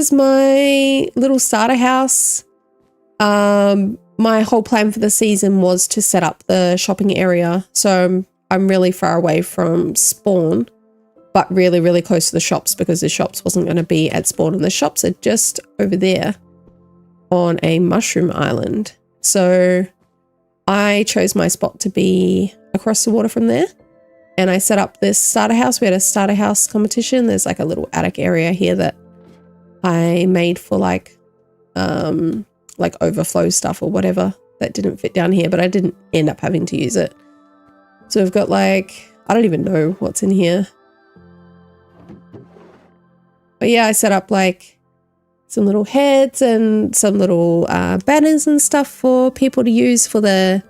This is my little starter house. My whole plan for the season was to set up the shopping area. So I'm really far away from spawn, but really, really close to the shops because the shops wasn't going to be at spawn, and the shops are just over there on a mushroom island. So I chose my spot to be across the water from there, and I set up this starter house. We had a starter house competition. There's like a little attic area here that I made for like overflow stuff or whatever that didn't fit down here, but I didn't end up having to use it. So we've got like, I don't even know what's in here. But yeah, I set up like some little heads and some little banners and stuff for people to use for the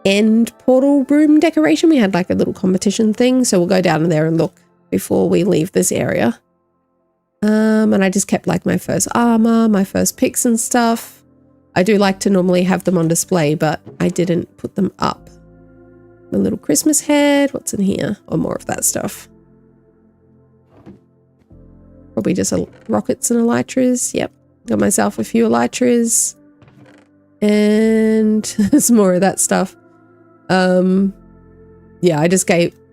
end portal room decoration. We had like a little competition thing, so we'll go down there and look before we leave this area. And I just kept like my first armor, my first picks and stuff. I do like to normally have them on display, but I didn't put them up. My little Christmas head, what's in here? Or more of that stuff. Probably just rockets and elytras. Yep, got myself a few elytras. And there's more of that stuff. Yeah,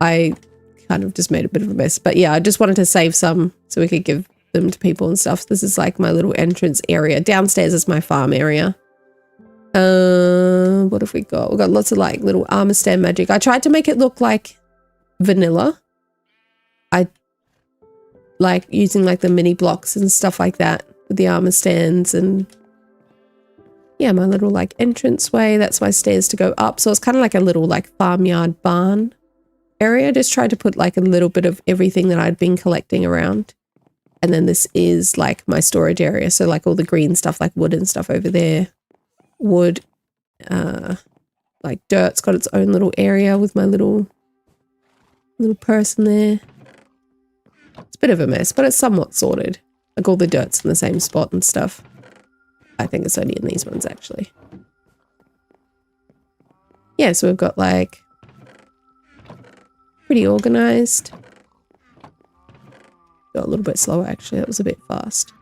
I kind of just made a bit of a mess. But yeah, I just wanted to save some so we could give them to people and stuff. This is like my little entrance area. Downstairs is my farm area. What have we got? We've got lots of like little armor stand magic. I tried to make it look like vanilla. I like using like the mini blocks and stuff like that with the armor stands, and yeah, my little like entrance way. That's my stairs to go up. So it's kind of like a little like farmyard barn area. Just tried to put like a little bit of everything that I'd been collecting around. And then this is like my storage area. So like all the green stuff, like wood and stuff over there. Wood, like dirt's got its own little area with my little person there. It's a bit of a mess, but it's somewhat sorted. Like all the dirt's in the same spot and stuff. I think it's only in these ones actually. Yeah, so we've got like pretty organized. Got a little bit slower actually, that was a bit fast.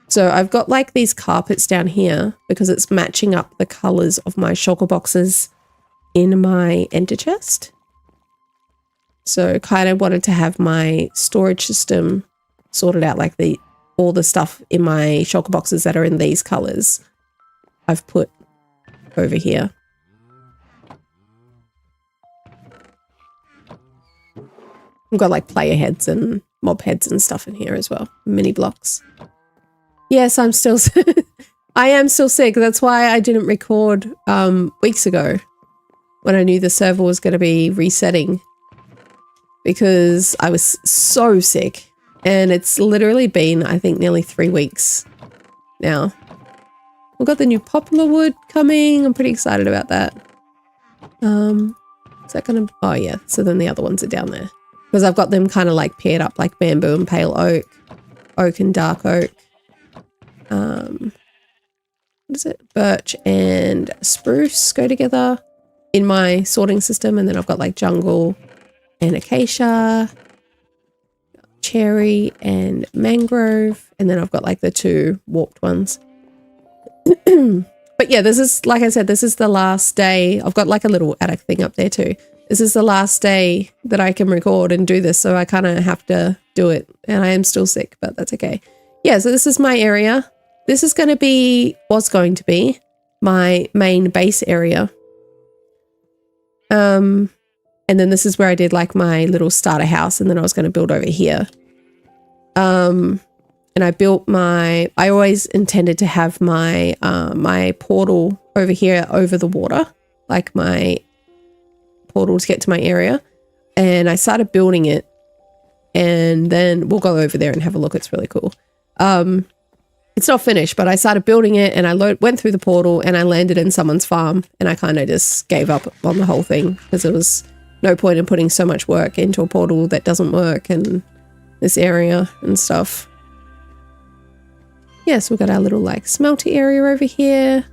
So I've got like these carpets down here because it's matching up the colors of my shulker boxes in my enter chest. So kind of wanted to have my storage system sorted out, like all the stuff in my shulker boxes that are in these colors I've put over here. I've got like player heads and mob heads and stuff in here as well. Mini blocks. Yes, I'm still I am still sick. That's why I didn't record weeks ago when I knew the server was going to be resetting, because I was so sick, and it's literally been, I think, nearly 3 weeks now. We've got the new poplar wood coming. I'm pretty excited about that. Is that going to... Oh, yeah. So then the other ones are down there. Because I've got them kind of like paired up, like bamboo and pale oak, oak and dark oak. What is it? Birch and spruce go together in my sorting system. And then I've got like jungle and acacia, cherry and mangrove. And then I've got like the 2 warped ones. But yeah, this is, like I said, this is the last day. I've got like a little attic thing up there too. This is the last day that I can record and do this, so I kind of have to do it. And I am still sick, but that's okay. Yeah, so this is my area. This is going to be, was going to be, my main base area. And then this is where I did like my little starter house, and then I was going to build over here. And I built I always intended to have my my portal over here over the water, like my portal to get to my area. And I started building it, and then we'll go over there and have a look. It's really cool. It's not finished, but I started building it, and I went through the portal, and I landed in someone's farm, and I kind of just gave up on the whole thing because there was no point in putting so much work into a portal that doesn't work in this area and stuff. Yeah, so we've got our little like smelter area over here,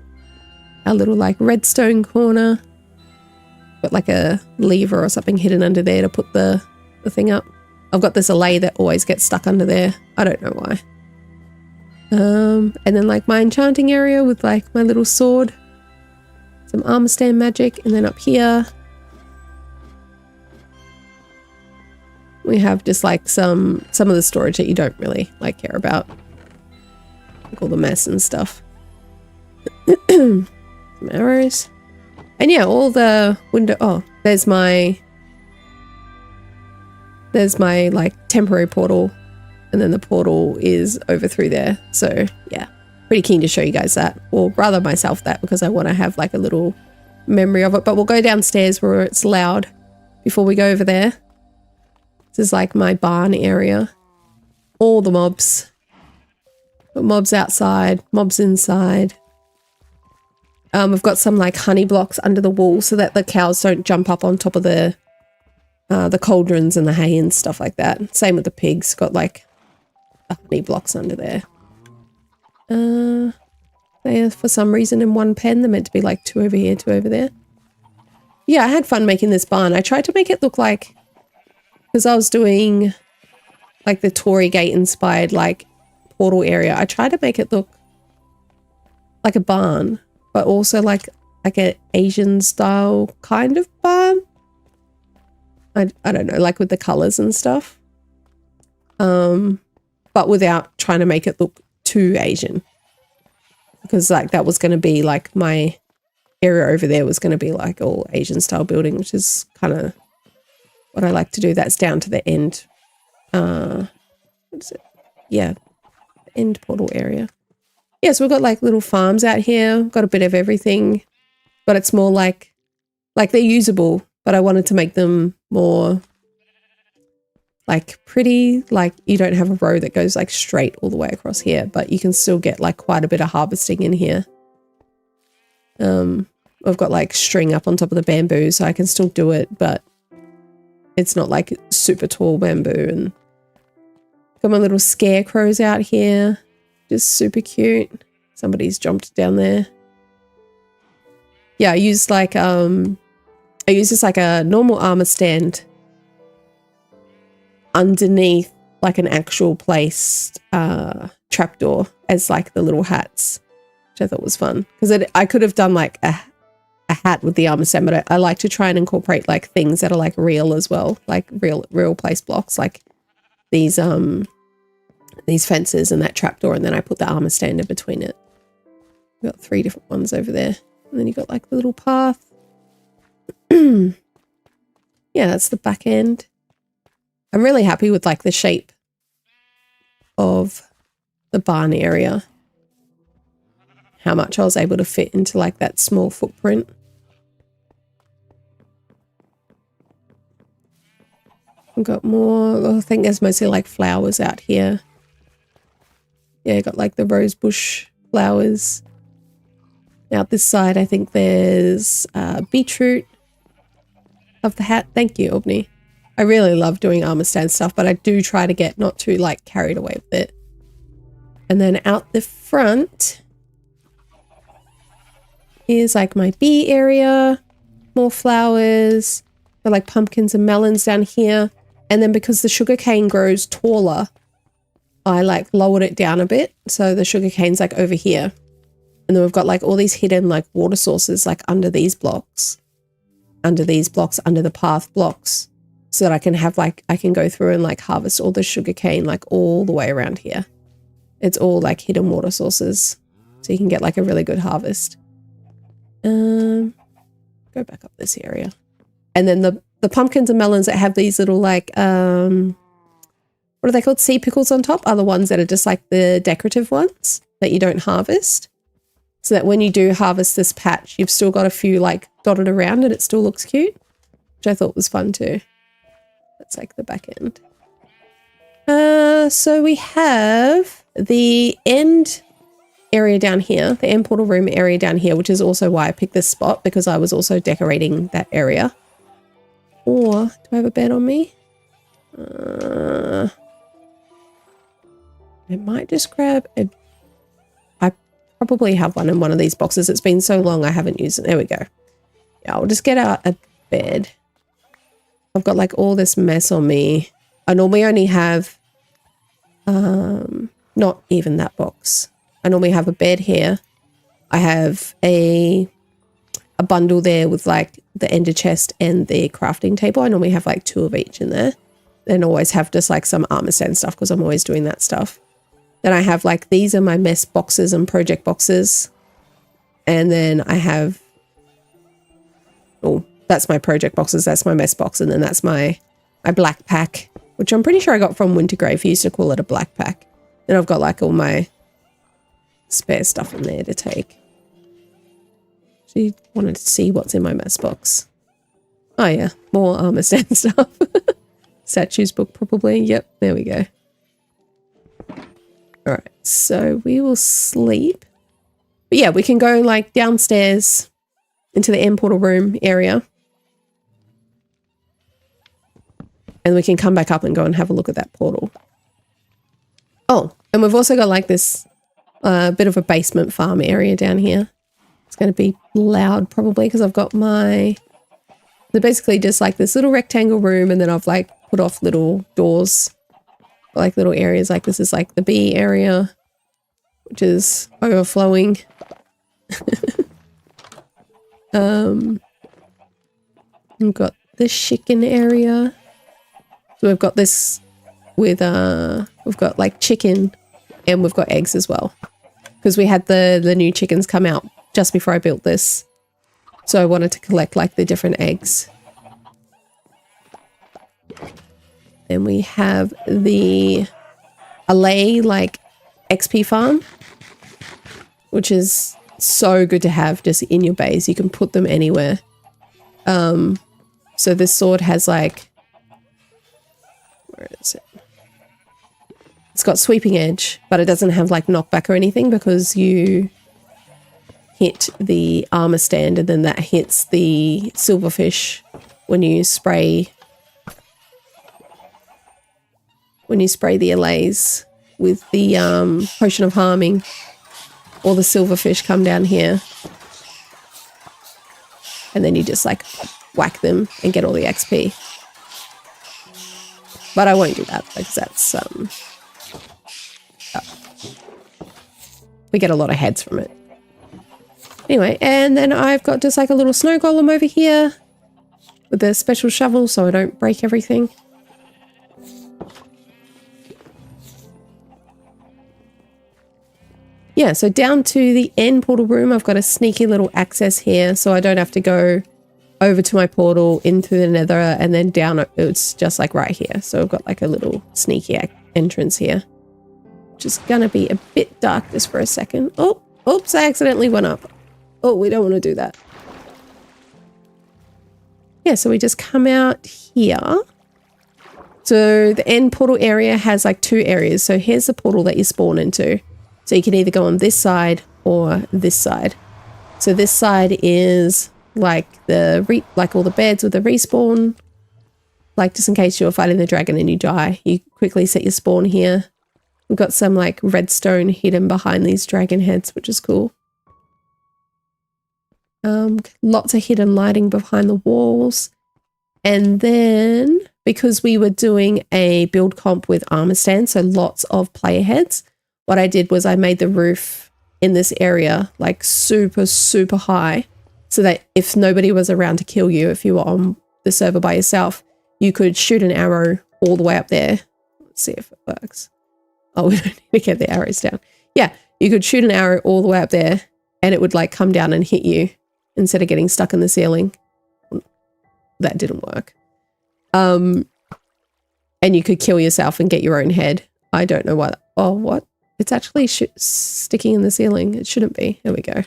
our little like redstone corner. Got like a lever or something hidden under there to put the thing up. I've got this allay that always gets stuck under there. I don't know why. And then like my enchanting area with like my little sword, some armor stand magic, and then up here we have just like some of the storage that you don't really like care about, like all the mess and stuff. Some arrows, and yeah, all the window. Oh, there's my like temporary portal, and then the portal is over through there. So yeah, pretty keen to show you guys that, or rather myself that, because I want to have like a little memory of it. But we'll go downstairs where it's loud before we go over there. This is like my barn area. All the mobs. Got mobs outside, mobs inside. We've got some like honey blocks under the wall so that the cows don't jump up on top of the cauldrons and the hay and stuff like that. Same with the pigs. Got like the honey blocks under there. They're for some reason in one pen. They're meant to be like 2 over here, 2 over there. Yeah, I had fun making this barn. I tried to make it look like, because I was doing like the Tory Gate inspired like portal area. I tried to make it look like a barn, but also like an Asian style kind of barn. I don't know, like with the colors and stuff. But without trying to make it look too Asian. Because like that was going to be like my area over there was going to be like all Asian style building, which is kind of what I like to do. That's down to the end. What is it? Yeah, the end portal area. Yeah, so we've got like little farms out here. Got a bit of everything, but it's more like they're usable, but I wanted to make them more like pretty. Like you don't have a row that goes like straight all the way across here, but you can still get like quite a bit of harvesting in here. I've got like string up on top of the bamboo, so I can still do it, but it's not like super tall bamboo. And got my little scarecrows out here. Just super cute. Somebody's jumped down there. Yeah, I used this like a normal armor stand underneath like an actual placed trapdoor as like the little hats, which I thought was fun. Because I could have done like a hat with the armor stand, but I like to try and incorporate like things that are like real as well, like real place blocks, like these fences and that trapdoor, and then I put the armor stand in between it. We've got 3 different ones over there, and then you got like the little path. Yeah, that's the back end. I'm really happy with like the shape of the barn area, how much I was able to fit into like that small footprint. I've got more, I think there's mostly like flowers out here. Yeah, I got like the rose bush flowers. Out this side, I think there's beetroot. Love the hat. Thank you, Obney. I really love doing armor stand stuff, but I do try to get not too like carried away with it. And then out the front is like my bee area. More flowers. Got like pumpkins and melons down here. And then because the sugarcane grows taller, I like lowered it down a bit. So the sugarcane's like over here. And then we've got like all these hidden like water sources like under these blocks, under the path blocks, so that I can have like, I can go through and like harvest all the sugarcane like all the way around here. It's all like hidden water sources. So you can get like a really good harvest. Go back up this area. And then the pumpkins and melons that have these little like, what are they called? Sea pickles on top are the ones that are just like the decorative ones that you don't harvest. So that when you do harvest this patch, you've still got a few like dotted around and it still looks cute, which I thought was fun too. That's like the back end. So we have the end area down here, the end portal room area down here, which is also why I picked this spot, because I was also decorating that area. Or do I have a bed on me? I might just grab a... I probably have one in one of these boxes. It's been so long I haven't used it. There we go. Yeah, I'll just get out a bed. I've got like all this mess on me. I normally only have not even that box. I normally have a bed here. I have a bundle there with like the ender chest and the crafting table. I normally have like 2 of each in there. Then always have just like some armor stand stuff because I'm always doing that stuff. Then I have like, these are my mess boxes and project boxes. And then I have, oh, that's my project boxes. That's my mess box. And then that's my black pack, which I'm pretty sure I got from Wintergrave. He used to call it a black pack. Then I've got like all my spare stuff in there to take. She wanted to see what's in my mess box. Oh yeah, more armor stand stuff. Statues book probably. Yep, there we go. All right, so we will sleep. But yeah, we can go like downstairs into the end portal room area. And we can come back up and go and have a look at that portal. Oh, and we've also got like this bit of a basement farm area down here. It's going to be loud probably because I've got my... They're basically just like this little rectangle room, and then I've like put off little doors, like little areas. Like this is like the bee area, which is overflowing. We've got this chicken area. So we've got this with we've got like chicken, and we've got eggs as well, because we had the new chickens come out just before I built this. So I wanted to collect like the different eggs. Then we have the Allay like XP farm, which is so good to have just in your base. You can put them anywhere. So this sword has like, where is it? It's got sweeping edge, but it doesn't have like knockback or anything because you hit the armor stand and then that hits the silverfish when you spray the allays with the potion of harming. All the silverfish come down here and then you just like whack them and get all the XP. But I won't do that because that's we get a lot of heads from it. Anyway, and then I've got just like a little snow golem over here with a special shovel so I don't break everything. Yeah, so down to the end portal room, I've got a sneaky little access here so I don't have to go over to my portal into the nether and then down. It's just like right here. So I've got like a little sneaky entrance here, which is going to be a bit dark just for a second. Oh, oops, I accidentally went up. Oh, we don't want to do that. Yeah, so we just come out here. So the end portal area has like 2 areas. So here's the portal that you spawn into. So you can either go on this side or this side. So this side is like like all the beds with the respawn. Like just in case you're fighting the dragon and you die, you quickly set your spawn here. We've got some like redstone hidden behind these dragon heads, which is cool. Lots of hidden lighting behind the walls. And then because we were doing a build comp with armor stands, so lots of player heads, what I did was I made the roof in this area like super, super high so that if nobody was around to kill you, if you were on the server by yourself, you could shoot an arrow all the way up there. Let's see if it works. Oh, we don't need to get the arrows down. Yeah, you could shoot an arrow all the way up there and it would like come down and hit you instead of getting stuck in the ceiling. That didn't work. And you could kill yourself and get your own head. I don't know why. Oh, what? It's actually sticking in the ceiling. It shouldn't be. There we go.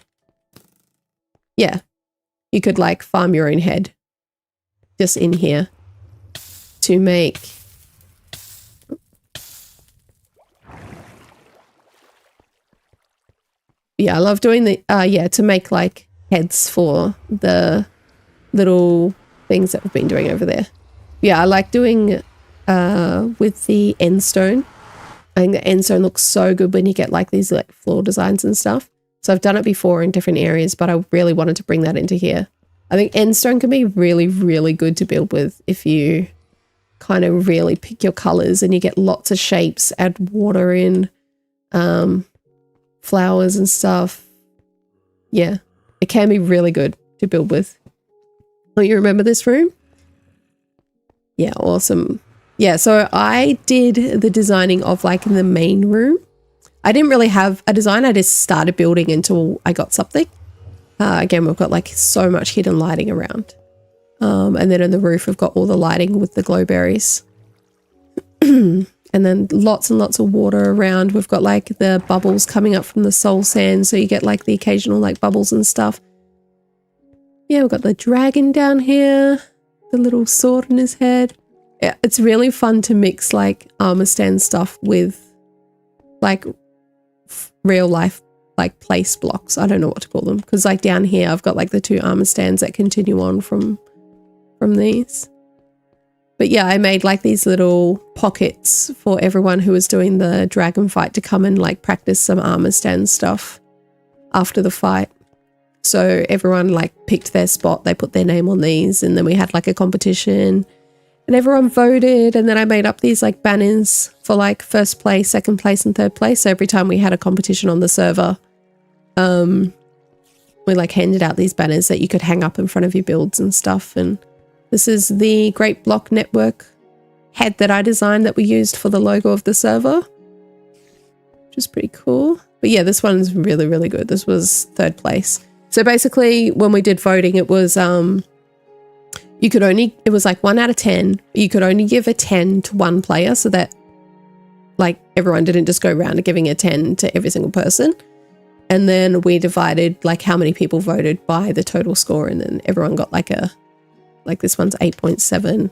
Yeah. You could like farm your own head just in here to make... Yeah, I love doing the... yeah, to make like heads for the little things that we've been doing over there. Yeah, I like doing with the end stone. I think the end stone looks so good when you get like these like floor designs and stuff. So I've done it before in different areas, but I really wanted to bring that into here. I think end stone can be really, really good to build with if you kind of really pick your colors and you get lots of shapes, add water in. flowers and stuff. Yeah, it can be really good to build with. Oh, you remember this room? Yeah, awesome. Yeah, so I did the designing of like the main room. I didn't really have a design. I just started building until I got something. Again, we've got like so much hidden lighting around. And then on the roof, we've got all the lighting with the glowberries. And then lots and lots of water around. We've got like the bubbles coming up from the soul sand. So you get like the occasional like bubbles and stuff. Yeah, we've got the dragon down here. The little sword in his head. Yeah, it's really fun to mix like armor stand stuff with like real life like place blocks. I don't know what to call them. Because like down here, I've got like the 2 armor stands that continue on from these. But yeah, I made like these little pockets for everyone who was doing the dragon fight to come and like practice some armor stand stuff after the fight. So everyone like picked their spot, they put their name on these, and then we had like a competition and everyone voted, and then I made up these like banners for like first place, second place and third place. So every time we had a competition on the server, we like handed out these banners that you could hang up in front of your builds and stuff. And this is the Great Block Network head that I designed that we used for the logo of the server, which is pretty cool. But yeah, this one's really, really good. This was third place. So basically when we did voting, it was, it was like 1 out of 10. You could only give a 10 to one player so that like everyone didn't just go around and giving a 10 to every single person. And then we divided like how many people voted by the total score. And then everyone got like this one's 8.7.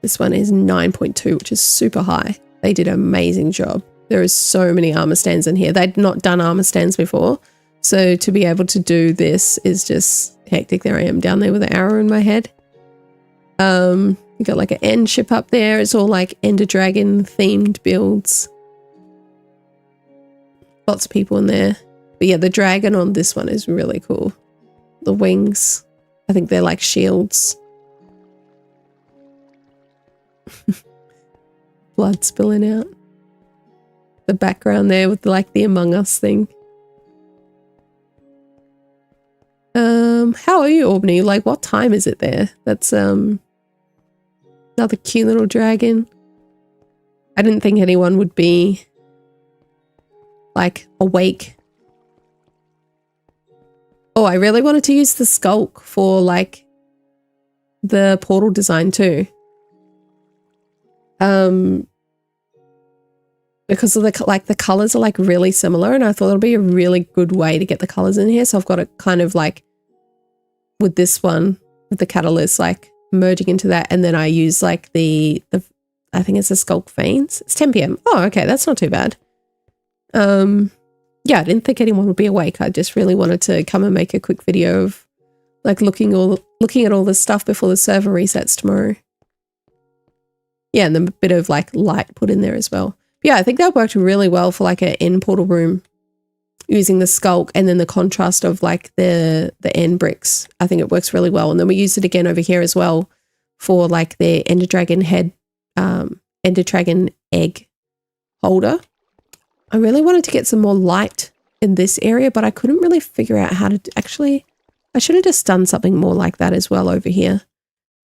This one is 9.2, which is super high. They did an amazing job. There is so many armor stands in here. They'd not done armor stands before. So to be able to do this is just hectic. There I am down there with an arrow in my head. You got like an end ship up there. It's all like Ender Dragon themed builds. Lots of people in there. But yeah, the dragon on this one is really cool. The wings, I think they're like shields. Blood spilling out. The background there with like the Among Us thing. How are you, Albany? Like, what time is it there? That's another cute little dragon. I didn't think anyone would be like awake. Oh, I really wanted to use the skulk for like the portal design too. Because of the colors are like really similar, and I thought it'll be a really good way to get the colors in here. So I've got it kind of like with this one with the catalyst like merging into that, and then I use like the I think it's the skulk veins. It's 10 p.m. Oh, okay, that's not too bad. Yeah, I didn't think anyone would be awake. I just really wanted to come and make a quick video of like looking at all this stuff before the server resets tomorrow. Yeah, and then a bit of like light put in there as well. Yeah, I think that worked really well for like an end portal room using the skulk and then the contrast of like the end bricks. I think it works really well. And then we used it again over here as well for like the Ender Dragon head, Ender Dragon egg holder. I really wanted to get some more light in this area, but I couldn't really figure out how to actually, I should have just done something more like that as well over here.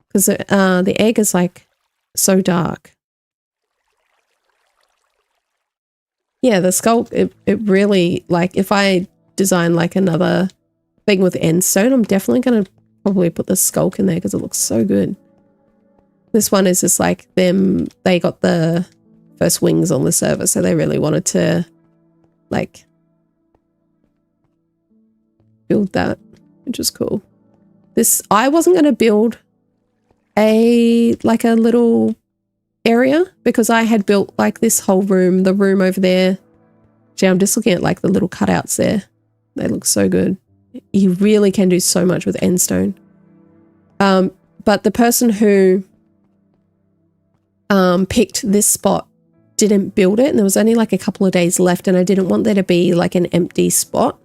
Because the egg is like so dark. Yeah, the skulk, it really, like, if I design like another thing with end stone, I'm definitely going to probably put the skulk in there because it looks so good. This one is just like them, they got the first wings on the server, so they really wanted to like build that, which is cool. This, I wasn't going to build a little area because I had built like this whole room, the room over there. Gee, I'm just looking at like the little cutouts there. They look so good. You really can do so much with end stone. But the person who picked this spot didn't build it, and there was only like a couple of days left, and I didn't want there to be like an empty spot.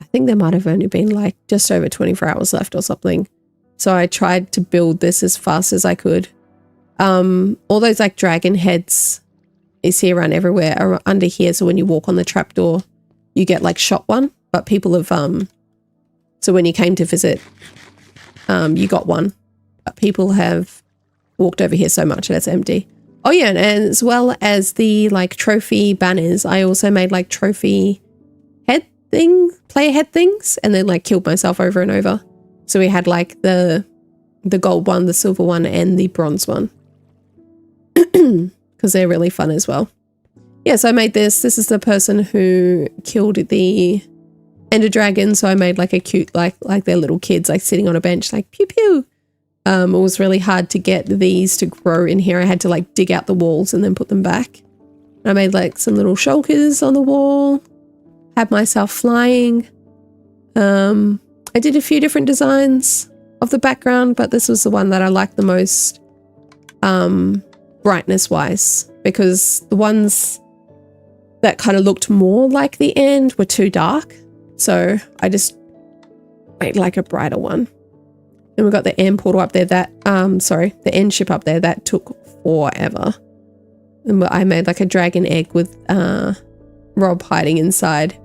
I think there might have only been like just over 24 hours left or something. So I tried to build this as fast as I could. All those like dragon heads you see around everywhere under here. So when you walk on the trapdoor, you get like shot one, but people have, so when you came to visit, you got one, but people have walked over here so much that it's empty. Oh yeah, and as well as the like trophy banners, I also made like trophy player head things, and then like killed myself over and over. So we had like the gold one, the silver one, and the bronze one. Because they're really fun as well. Yeah, so I made this. This is the person who killed the Ender Dragon. So I made like a cute, like they're little kids, like sitting on a bench, like pew pew. It was really hard to get these to grow in here. I had to like dig out the walls and then put them back. I made like some little shulkers on the wall. Had myself flying. I did a few different designs of the background, but this was the one that I liked the most, brightness wise, because the ones that kind of looked more like the end were too dark. So I just made like a brighter one. And we've got the end portal up there that, the end ship up there that took forever. And I made like a dragon egg with Rob hiding inside.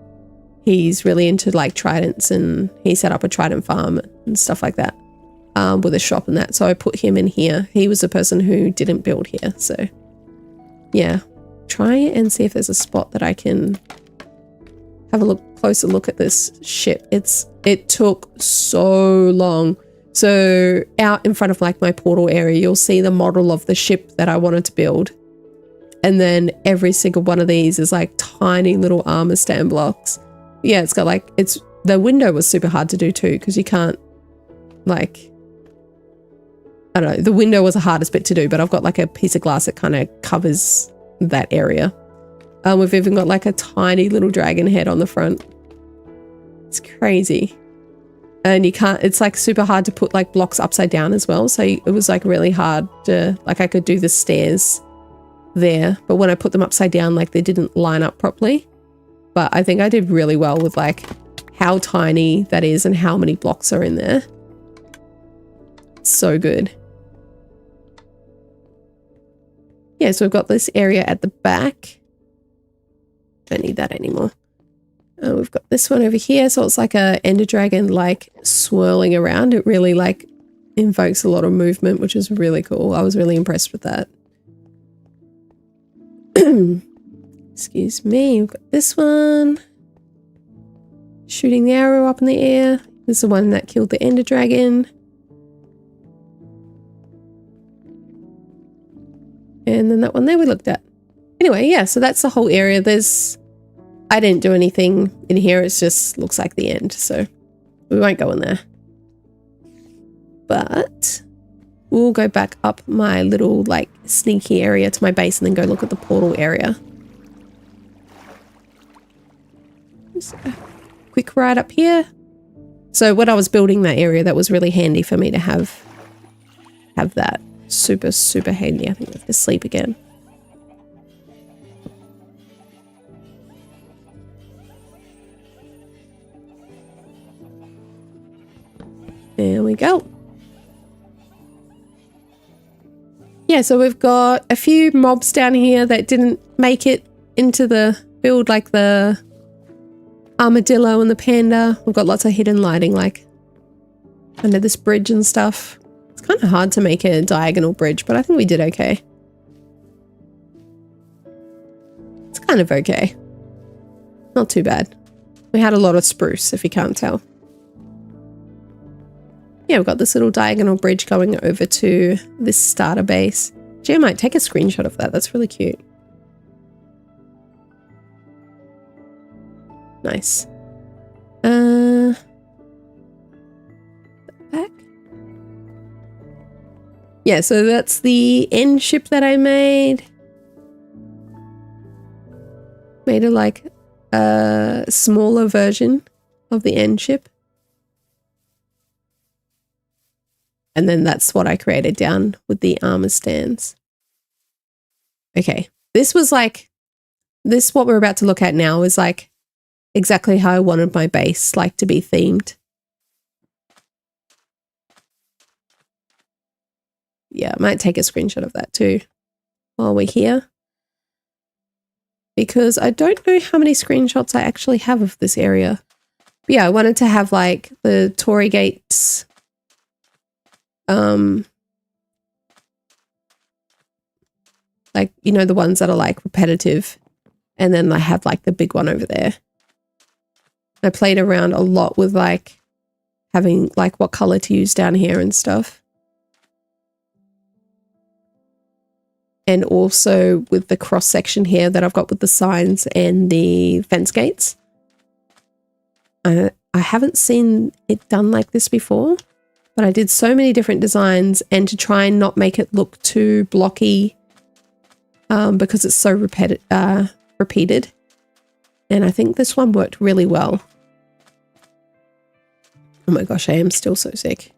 He's really into like tridents, and he set up a trident farm and stuff like that, with a shop and that. So I put him in here. He was the person who didn't build here. So yeah, try and see if there's a spot that I can have a closer look at this ship. It took so long. So out in front of like my portal area, you'll see the model of the ship that I wanted to build. And then every single one of these is like tiny little armor stand blocks. Yeah, it's got like, the window was super hard to do too, because you can't like, I don't know, the window was the hardest bit to do, but I've got like a piece of glass that kind of covers that area. We've even got like a tiny little dragon head on the front. It's crazy. And you can't, it's like super hard to put like blocks upside down as well. So it was like really hard to, like I could do the stairs there, but when I put them upside down, like they didn't line up properly. But I think I did really well with like how tiny that is and how many blocks are in there. So good. Yeah, so we've got this area at the back. Don't need that anymore. We've got this one over here. So it's like a ender dragon like swirling around. It really like invokes a lot of movement, which is really cool. I was really impressed with that. Excuse me. We've got this one. Shooting the arrow up in the air. This is the one that killed the ender dragon. And then that one there we looked at. Anyway, yeah, so that's the whole area. I didn't do anything in here. It just looks like the end. So we won't go in there. But we'll go back up my little like sneaky area to my base and then go look at the portal area. Just a quick ride up here. So when I was building that area, that was really handy for me to have that. Super, super handy. I think I have to sleep again. There we go. Yeah, so we've got a few mobs down here that didn't make it into the build, like the armadillo and the panda. We've got lots of hidden lighting like under this bridge and stuff. It's kind of hard to make a diagonal bridge, but I think we did okay. It's kind of okay. Not too bad. We had a lot of spruce, if you can't tell. Yeah, we've got this little diagonal bridge going over to this starter base. Gee, I might take a screenshot of that. That's really cute. Nice. Back. Yeah, so that's the end ship that I made. Made a like a smaller version of the end ship. And then that's what I created down with the armor stands. Okay, this was like, what we're about to look at now is like exactly how I wanted my base like to be themed. Yeah, I might take a screenshot of that too while we're here. because I don't know how many screenshots I actually have of this area. But yeah, I wanted to have like the Torii gates, like, you know, the ones that are like repetitive, and then I have like the big one over there. I played around a lot with like having like what color to use down here and stuff. And also with the cross section here that I've got with the signs and the fence gates. I haven't seen it done like this before, but I did so many different designs, and to try and not make it look too blocky, because it's so repeated. And I think this one worked really well. Oh my gosh, I am still so sick.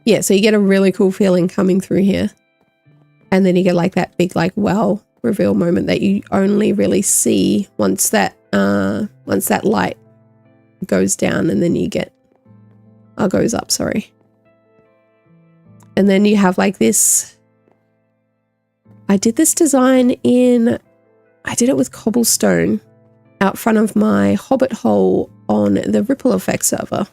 Yeah, so you get a really cool feeling coming through here. And then you get like that big like wow reveal moment that you only really see once that light goes down, and then you get goes up, sorry. And then you have like this. I did this design I did it with cobblestone out front of my hobbit hole on the Ripple Effect server.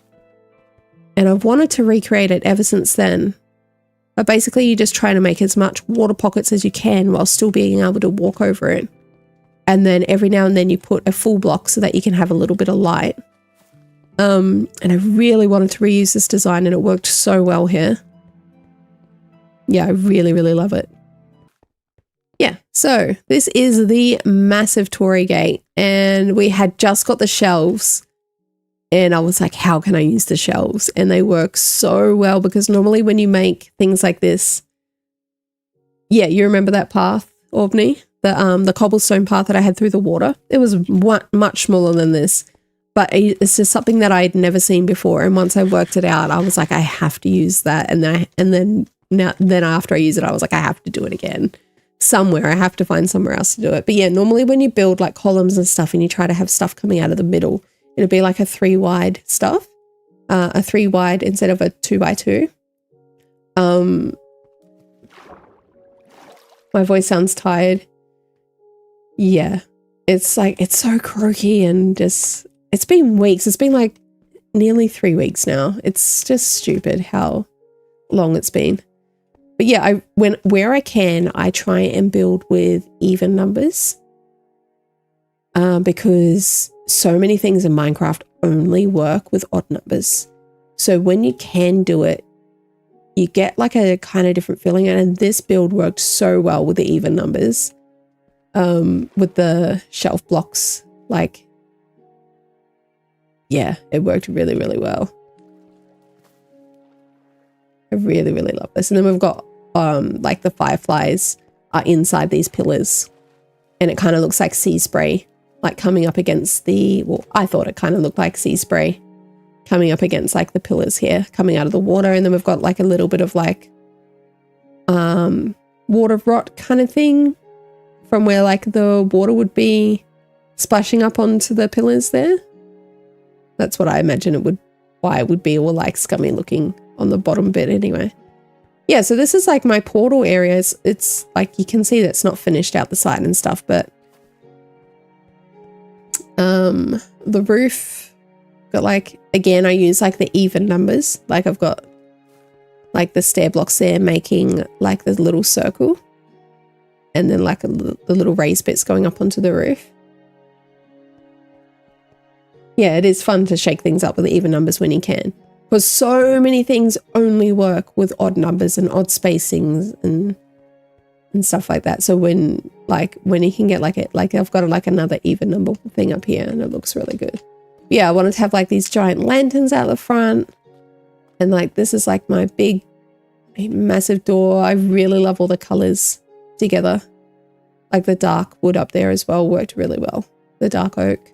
And I've wanted to recreate it ever since then. But basically you just try to make as much water pockets as you can while still being able to walk over it. And then every now and then you put a full block so that you can have a little bit of light. And I really wanted to reuse this design, and it worked so well here. Yeah, I really, really love it. Yeah, so this is the massive Torii gate, and we had just got the shelves, and I was like, how can I use the shelves? And they work so well, because normally when you make things like this, yeah, you remember that path, Aubney? The cobblestone path that I had through the water? It was much smaller than this, but it's just something that I had never seen before. And once I worked it out, I was like, I have to use that. And then after I use it, I was like, I have to do it again. Somewhere, I have to find somewhere else to do it. But yeah, normally when you build like columns and stuff and you try to have stuff coming out of the middle, it'll be like a 3 wide stuff, a 3 wide instead of a 2 by 2. My voice sounds tired. Yeah, it's like, it's so croaky, and just, it's been weeks. It's been like nearly 3 weeks now. It's just stupid how long it's been. But yeah, where I can, I try and build with even numbers, because so many things in Minecraft only work with odd numbers. So when you can do it, you get like a kind of different feeling. And this build worked so well with the even numbers, with the shelf blocks. Like, yeah, it worked really, really well. I really, really love this. And then we've got like the fireflies are inside these pillars, and it kind of looks like sea spray, like coming up against the, well, I thought it kind of looked like sea spray coming up against like the pillars here, coming out of the water. And then we've got like a little bit of like water rot kind of thing from where like the water would be splashing up onto the pillars there. That's what I imagine it would, why it would be all like scummy looking on the bottom bit anyway. Yeah, so this is like my portal areas. It's like, you can see that's not finished out the side and stuff, but the roof got like, again, I use like the even numbers. Like I've got like the stair blocks there making like the little circle, and then like the little raised bits going up onto the roof. Yeah, it is fun to shake things up with the even numbers when you can. Because so many things only work with odd numbers and odd spacings and stuff like that. So when you can get like it, like I've got like another even number thing up here, and it looks really good. Yeah, I wanted to have like these giant lanterns out the front, and like this is like my big, massive door. I really love all the colors together. Like the dark wood up there as well worked really well. The dark oak.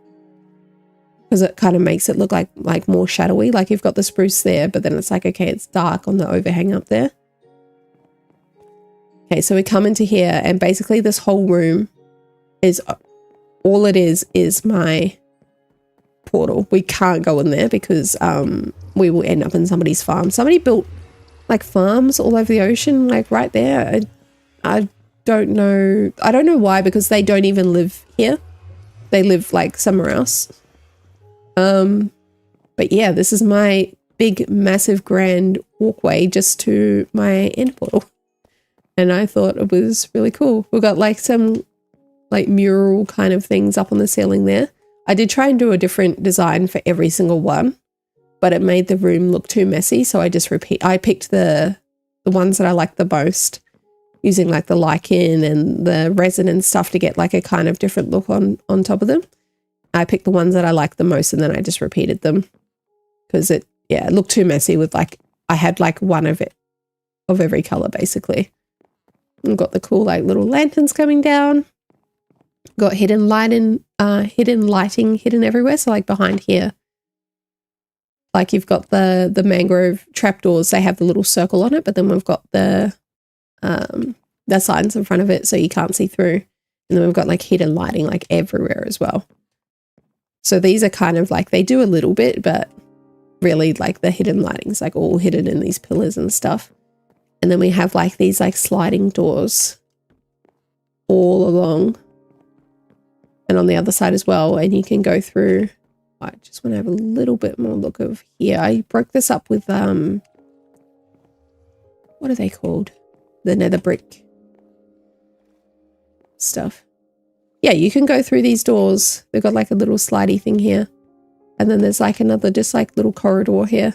Because it kind of makes it look like more shadowy. Like you've got the spruce there, but then it's like, okay, it's dark on the overhang up there. Okay, so we come into here, and basically this whole room is, all it is my portal. We can't go in there because we will end up in somebody's farm. Somebody built like farms all over the ocean, like right there. I don't know. I don't know why, because they don't even live here. They live like somewhere else. But yeah, this is my big, massive, grand walkway just to my end portal. And I thought it was really cool. We've got like some like mural kind of things up on the ceiling there. I did try and do a different design for every single one, but it made the room look too messy. So I picked the ones that I liked the most, using like the lichen and the resin and stuff to get like a kind of different look on top of them. I picked the ones that I liked the most, and then I just repeated them because it looked too messy with like, I had like one of every color basically. We've got the cool like little lanterns coming down. Got hidden lighting hidden everywhere. So like behind here, like you've got the mangrove trapdoors. They have the little circle on it, but then we've got the signs in front of it so you can't see through. And then we've got like hidden lighting like everywhere as well. So these are kind of like, they do a little bit, but really like the hidden lighting's like all hidden in these pillars and stuff. And then we have like these like sliding doors all along and on the other side as well. And you can go through. I just want to have a little bit more look of here. I broke this up with, what are they called? The nether brick stuff. Yeah, you can go through these doors. They've got like a little slidey thing here. And then there's like another just like little corridor here,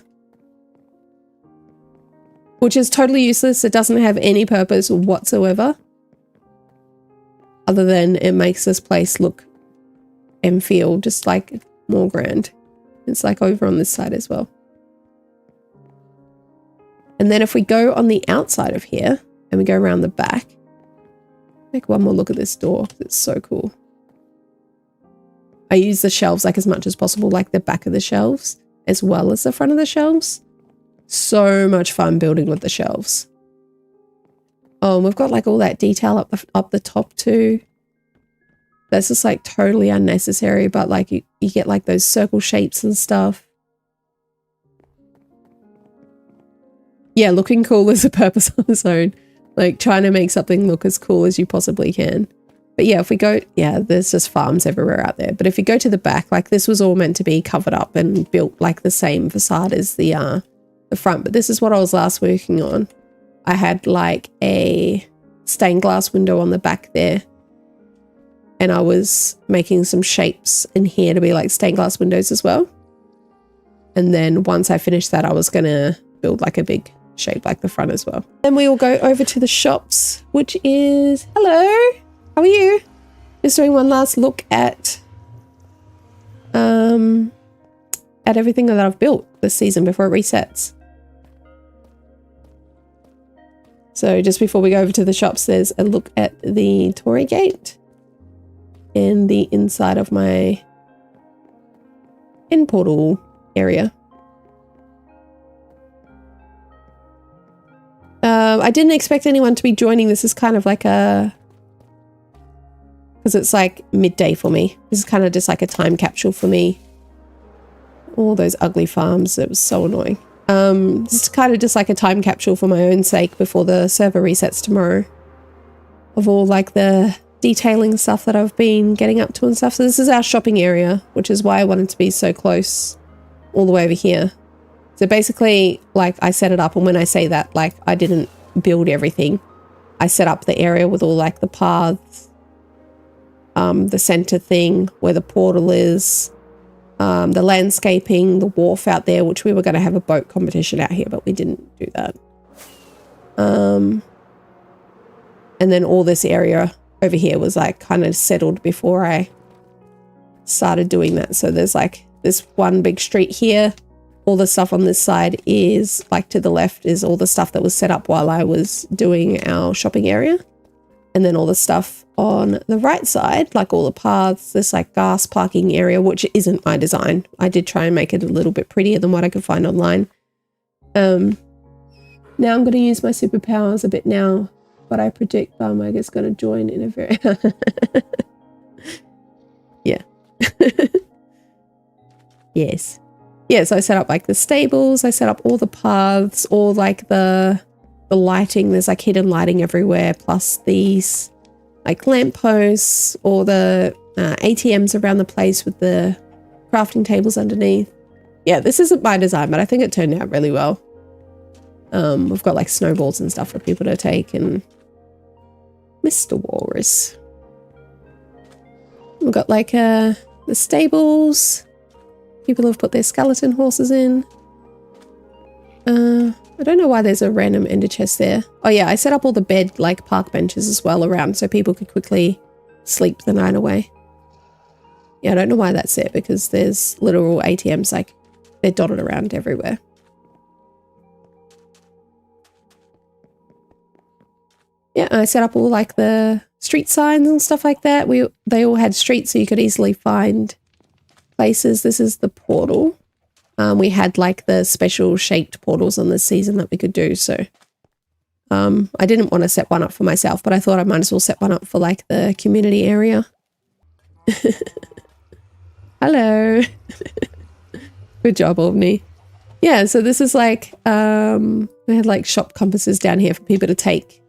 which is totally useless. It doesn't have any purpose whatsoever, other than it makes this place look and feel just like more grand. It's like over on this side as well. And then if we go on the outside of here and we go around the back, make one more look at this door. It's so cool. I use the shelves like as much as possible, like the back of the shelves as well as the front of the shelves. So much fun building with the shelves. Oh, and we've got like all that detail up the top too. That's just like totally unnecessary, but like you get like those circle shapes and stuff. Yeah, looking cool is a purpose on its own. Like trying to make something look as cool as you possibly can. But yeah, if we go, yeah, there's just farms everywhere out there. But if you go to the back, like this was all meant to be covered up and built like the same facade as the front. But this is what I was last working on. I had like a stained glass window on the back there. And I was making some shapes in here to be like stained glass windows as well. And then once I finished that, I was going to build like a big shape like the front as well. Then we will go over to the shops, which is, hello, how are you? Just doing one last look at everything that I've built this season before it resets. So just before we go over to the shops, there's a look at the Torii Gate and the inside of my end portal area. I didn't expect anyone to be joining. This is kind of like a, because it's like midday for me. This is kind of just like a time capsule for me. All those ugly farms. It was so annoying. This is kind of just like a time capsule for my own sake before the server resets tomorrow. Of all like the detailing stuff that I've been getting up to and stuff. So this is our shopping area, which is why I wanted to be so close all the way over here. So basically, like I set it up, and when I say that, like I didn't build everything. I set up the area with all like the paths, the center thing where the portal is, the landscaping, the wharf out there, which we were going to have a boat competition out here, but we didn't do that. And then all this area over here was like kind of settled before I started doing that. So there's like this one big street here. All the stuff on this side is like to the left is all the stuff that was set up while I was doing our shopping area. And then all the stuff on the right side, like all the paths, this like gas parking area, which isn't my design. I did try and make it a little bit prettier than what I could find online. Now I'm going to use my superpowers a bit now, but I predict Barmag is going to join in a very... yeah. Yes. Yeah, so I set up like the stables, I set up all the paths, all like the the lighting, there's like hidden lighting everywhere, plus these like lampposts or the ATMs around the place with the crafting tables underneath. Yeah, this isn't my design, but I think it turned out really well. We've got like snowballs and stuff for people to take, and Mr. Walrus. We've got like the stables. People have put their skeleton horses in. I don't know why there's a random ender chest there. Oh yeah, I set up all the bed like park benches as well around so people could quickly sleep the night away. Yeah, I don't know why that's there because there's literal ATMs, like they're dotted around everywhere. Yeah, I set up all like the street signs and stuff like that. They all had streets so you could easily find places. This is the portal. We had like the special shaped portals on this season that we could do. So I didn't want to set one up for myself, but I thought I might as well set one up for like the community area. Hello. Good job, Albany. Yeah, so this is like, we had like shop compasses down here for people to take.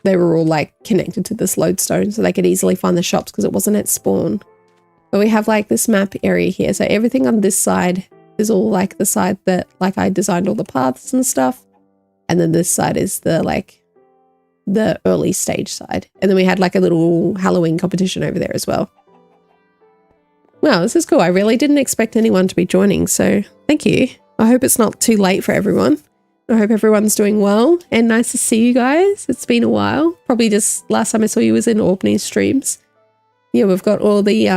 They were all like connected to this lodestone so they could easily find the shops because it wasn't at spawn. But we have like this map area here. So everything on this side is all like the side that like I designed all the paths and stuff. And then this side is the like the early stage side. And then we had like a little Halloween competition over there as well. Wow, this is cool. I really didn't expect anyone to be joining. So thank you. I hope it's not too late for everyone. I hope everyone's doing well and nice to see you guys. It's been a while. Probably just last time I saw you was in Albany's streams. Yeah, we've got all the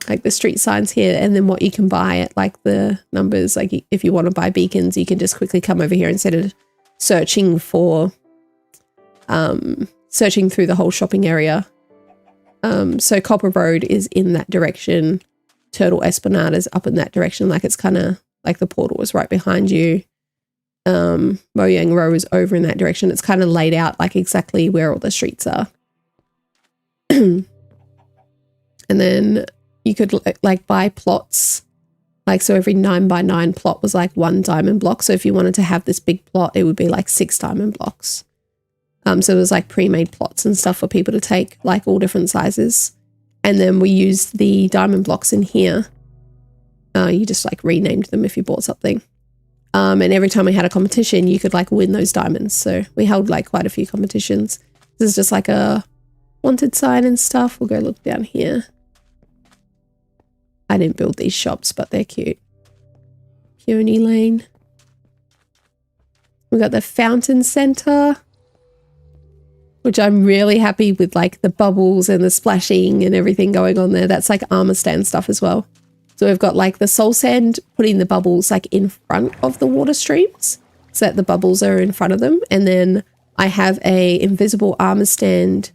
like the street signs here and then what you can buy at like the numbers. Like if you want to buy beacons, you can just quickly come over here instead of searching for searching through the whole shopping area. So Copper Road is in that direction. Turtle Esplanade is up in that direction. Like it's kind of like the portal is right behind you. Mojang Row is over in that direction. It's kind of laid out like exactly where all the streets are. And then you could like buy plots. Like so every 9x9 plot was like 1 diamond block. So if you wanted to have this big plot, it would be like 6 diamond blocks. So there's like pre-made plots and stuff for people to take, like all different sizes. And then we used the diamond blocks in here. You just like renamed them if you bought something. And every time we had a competition, you could like win those diamonds. So we held like quite a few competitions. This is just like a wanted sign and stuff. We'll go look down here. I didn't build these shops, but they're cute. Peony Lane. We got the Fountain Center, which I'm really happy with, like the bubbles and the splashing and everything going on there. That's like armor stand stuff as well. So we've got like the soul sand putting the bubbles like in front of the water streams so that the bubbles are in front of them. And then I have a invisible armor stand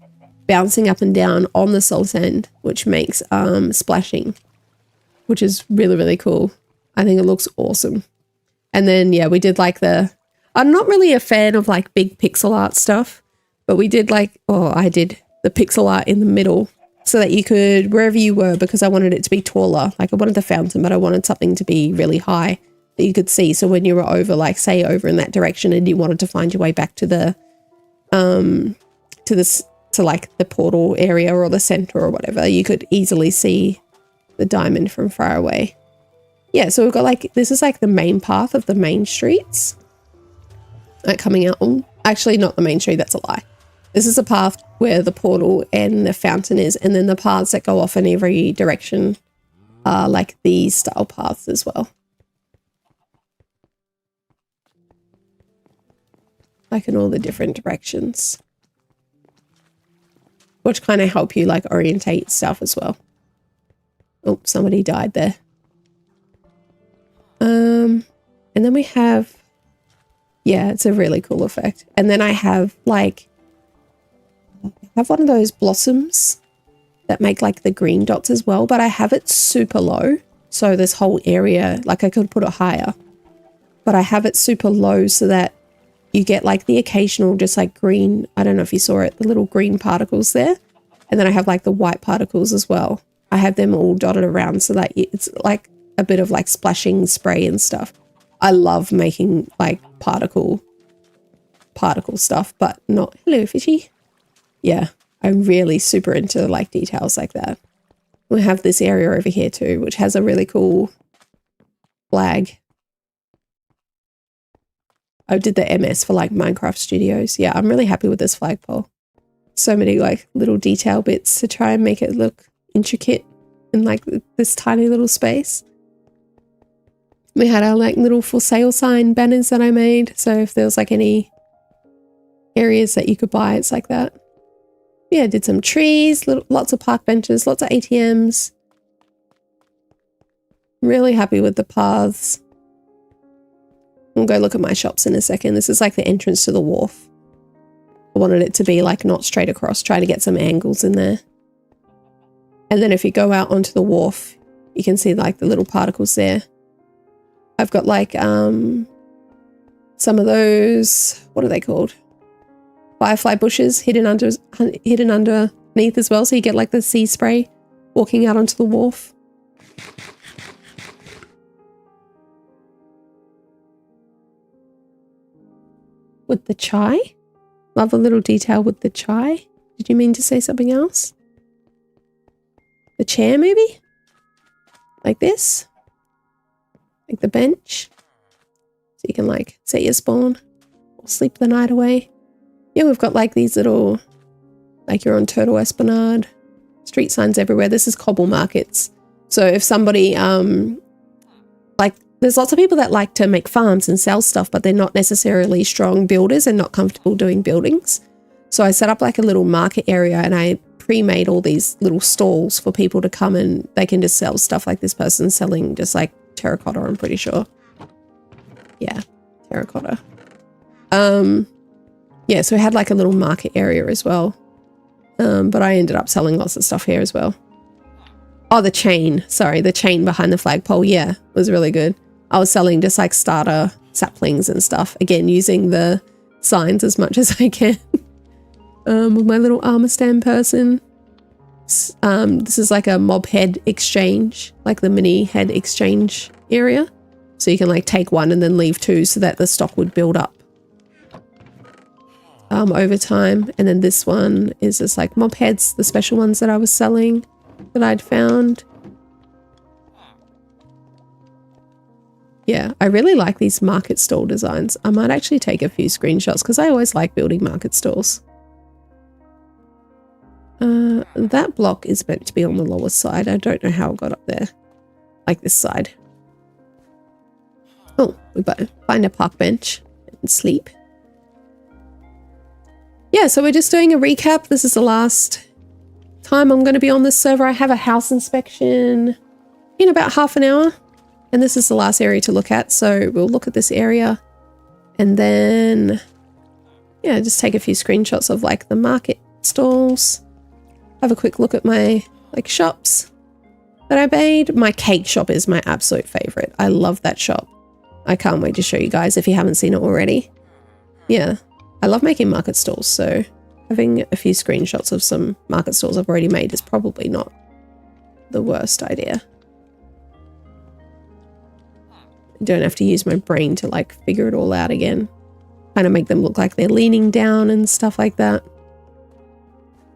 bouncing up and down on the soul sand, which makes splashing, which is really, really cool. I think it looks awesome. And then, yeah, we did like I'm not really a fan of like big pixel art stuff, but we did like, I did the pixel art in the middle so that you could, wherever you were, because I wanted it to be taller. Like I wanted the fountain, but I wanted something to be really high that you could see. So when you were over, like say over in that direction and you wanted to find your way back to the, to like the portal area or the center or whatever, you could easily see the diamond from far away. Yeah, so we've got like, this is like the main path of the main streets. Like coming out, actually not the main street, that's a lie. This is a path where the portal and the fountain is, and then the paths that go off in every direction are like these style paths as well. Like in all the different directions. Which kind of help you like orientate stuff as well. Oh, somebody died there. And then we have, yeah, it's a really cool effect. And then I have like, I have one of those blossoms that make like the green dots as well, but I have it super low. So this whole area, like I could put it higher, but I have it super low so that you get like the occasional just like green, I don't know if you saw it, the little green particles there. And then I have like the white particles as well. I have them all dotted around so that it's like a bit of like splashing spray and stuff. I love making like particle particle stuff, but not, hello fishy. Yeah, I'm really super into like details like that. We have this area over here too, which has a really cool flag. I did the MS for like Minecraft Studios. Yeah, I'm really happy with this flagpole. So many like little detail bits to try and make it look intricate in like this tiny little space. We had our like little for sale sign banners that I made. So if there was like any areas that you could buy, it's like that. Yeah, did some trees, lots of park benches, lots of ATMs. Really happy with the paths. We'll go look at my shops in a second. This is like the entrance to the wharf. I wanted it to be like not straight across, try to get some angles in there. And then if you go out onto the wharf, you can see like the little particles there. I've got like some of those, what are they called? Firefly bushes hidden underneath as well. So you get like the sea spray walking out onto the wharf. With the chai. Love a little detail with the chai. Did you mean to say something else? The chair maybe? Like this? Like the bench? So you can like set your spawn or sleep the night away. Yeah, we've got like these little, like you're on Turtle Esplanade, street signs everywhere. This is cobble markets. So if somebody, like there's lots of people that like to make farms and sell stuff, but they're not necessarily strong builders and not comfortable doing buildings. So I set up like a little market area and I pre-made all these little stalls for people to come and they can just sell stuff like this person selling just like terracotta, I'm pretty sure. Yeah, terracotta. Yeah, so we had like a little market area as well. But I ended up selling lots of stuff here as well. Oh, the chain. Sorry, the chain behind the flagpole. Yeah, was really good. I was selling just like starter saplings and stuff. Again, using the signs as much as I can. With my little armor stand person. This is like a mob head exchange, like the mini head exchange area. So you can like take one and then leave two so that the stock would build up over time. And then this one is just like mob heads, the special ones that I was selling that I'd found. Yeah, I really like these market stall designs. I might actually take a few screenshots because I always like building market stalls. That block is meant to be on the lower side. I don't know how it got up there. Like this side. Oh, we better find a park bench and sleep. Yeah, so we're just doing a recap. This is the last time I'm going to be on this server. I have a house inspection in about half an hour. And this is the last area to look at. So we'll look at this area. And then, yeah, just take a few screenshots of like the market stalls. Have a quick look at my like shops that I made. My cake shop is my absolute favorite. I love that shop. I can't wait to show you guys if you haven't seen it already. Yeah, I love making market stalls, so having a few screenshots of some market stalls I've already made is probably not the worst idea. I don't have to use my brain to like figure it all out again. Kind of make them look like they're leaning down and stuff like that.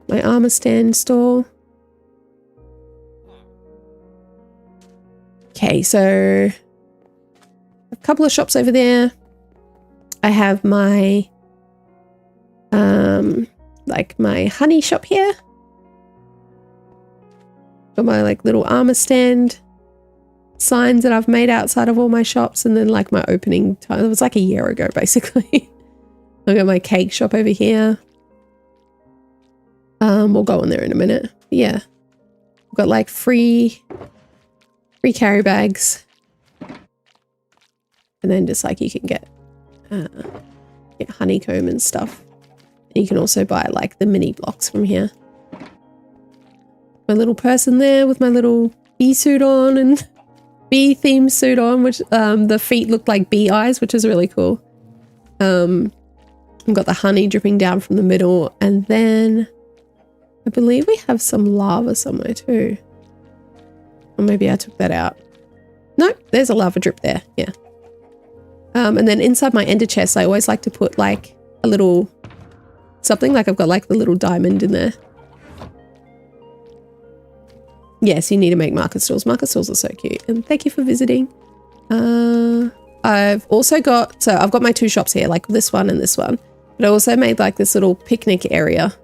My armor stand stall. Okay, so a couple of shops over there. I have my like my honey shop here. Got my like little armor stand signs that I've made outside of all my shops, and then like my opening time. It was like a year ago basically. I got my cake shop over here. We'll go on there in a minute. But yeah. I've got like free carry bags. And then just like you can get honeycomb and stuff. And you can also buy like the mini blocks from here. My little person there with my little bee suit on and bee themed suit on, which the feet look like bee eyes, which is really cool. I've got the honey dripping down from the middle, and then I believe we have some lava somewhere too. Or maybe I took that out. Nope, there's a lava drip there. Yeah. And then inside my ender chest, I always like to put like a little something, like I've got like the little diamond in there. Yes, you need to make market stalls. Market stalls are so cute. And thank you for visiting. I've also got, so I've got my 2 shops here, like this one and this one. But I also made like this little picnic area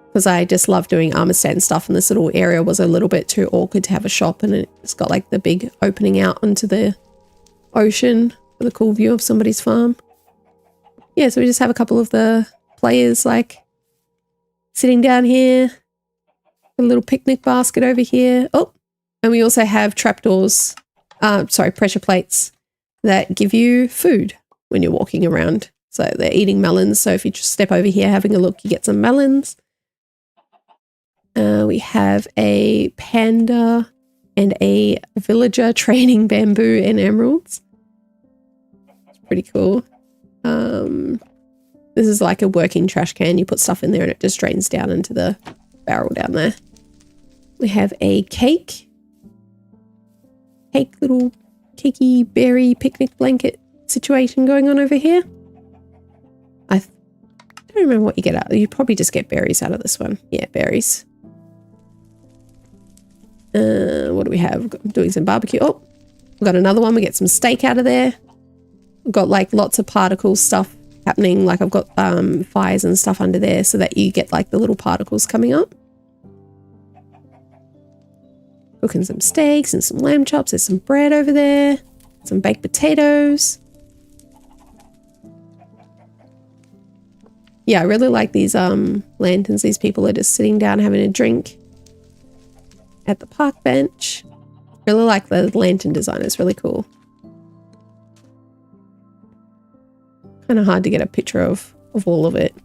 because I just love doing armor stand stuff. And this little area was a little bit too awkward to have a shop. And it's got like the big opening out onto the ocean with a cool view of somebody's farm. Yeah, so we just have a couple of the players like sitting down here. A little picnic basket over here. Oh, and we also have trapdoors, pressure plates that give you food when you're walking around. So they're eating melons. So if you just step over here having a look, you get some melons. We have a panda and a villager trading bamboo and emeralds. It's pretty cool. This is like a working trash can. You put stuff in there and it just drains down into the barrel down there. We have a little cakey berry picnic blanket situation going on over here. I don't remember what you get out. You probably just get berries out of this one. Yeah, berries. What do we have? I'm doing some barbecue. Oh, we've got another one. We get some steak out of there. We've got like lots of particle stuff happening. Like I've got fires and stuff under there so that you get like the little particles coming up. Cooking some steaks and some lamb chops. There's some bread over there. Some baked potatoes. Yeah, I really like these lanterns. These people are just sitting down having a drink at the park bench. Really like the lantern design. It's really cool. Kind of hard to get a picture of all of it.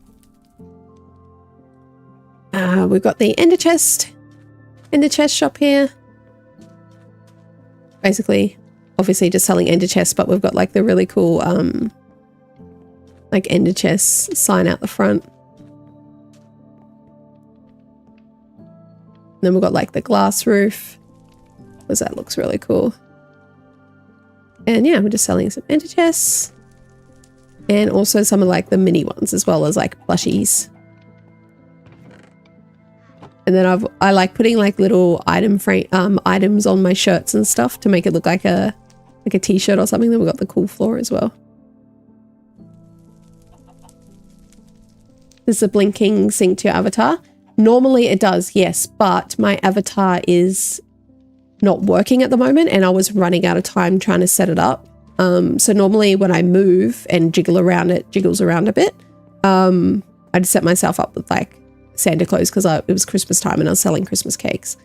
We've got the ender chest shop here. Basically, obviously just selling ender chests, but we've got like the really cool like ender chest sign out the front. And then we've got like the glass roof, because that looks really cool. And yeah, we're just selling some ender chests and also some of like the mini ones as well as like plushies. And then I like putting like little items on my shirts and stuff to make it look like a t-shirt or something. Then we've got the cool floor as well. There's a blinking sync to your avatar. Normally it does, yes, but my avatar is not working at the moment and I was running out of time trying to set it up. So normally when I move and jiggle around, it jiggles around a bit. I'd set myself up with like Santa clothes because it was Christmas time and I was selling Christmas cakes.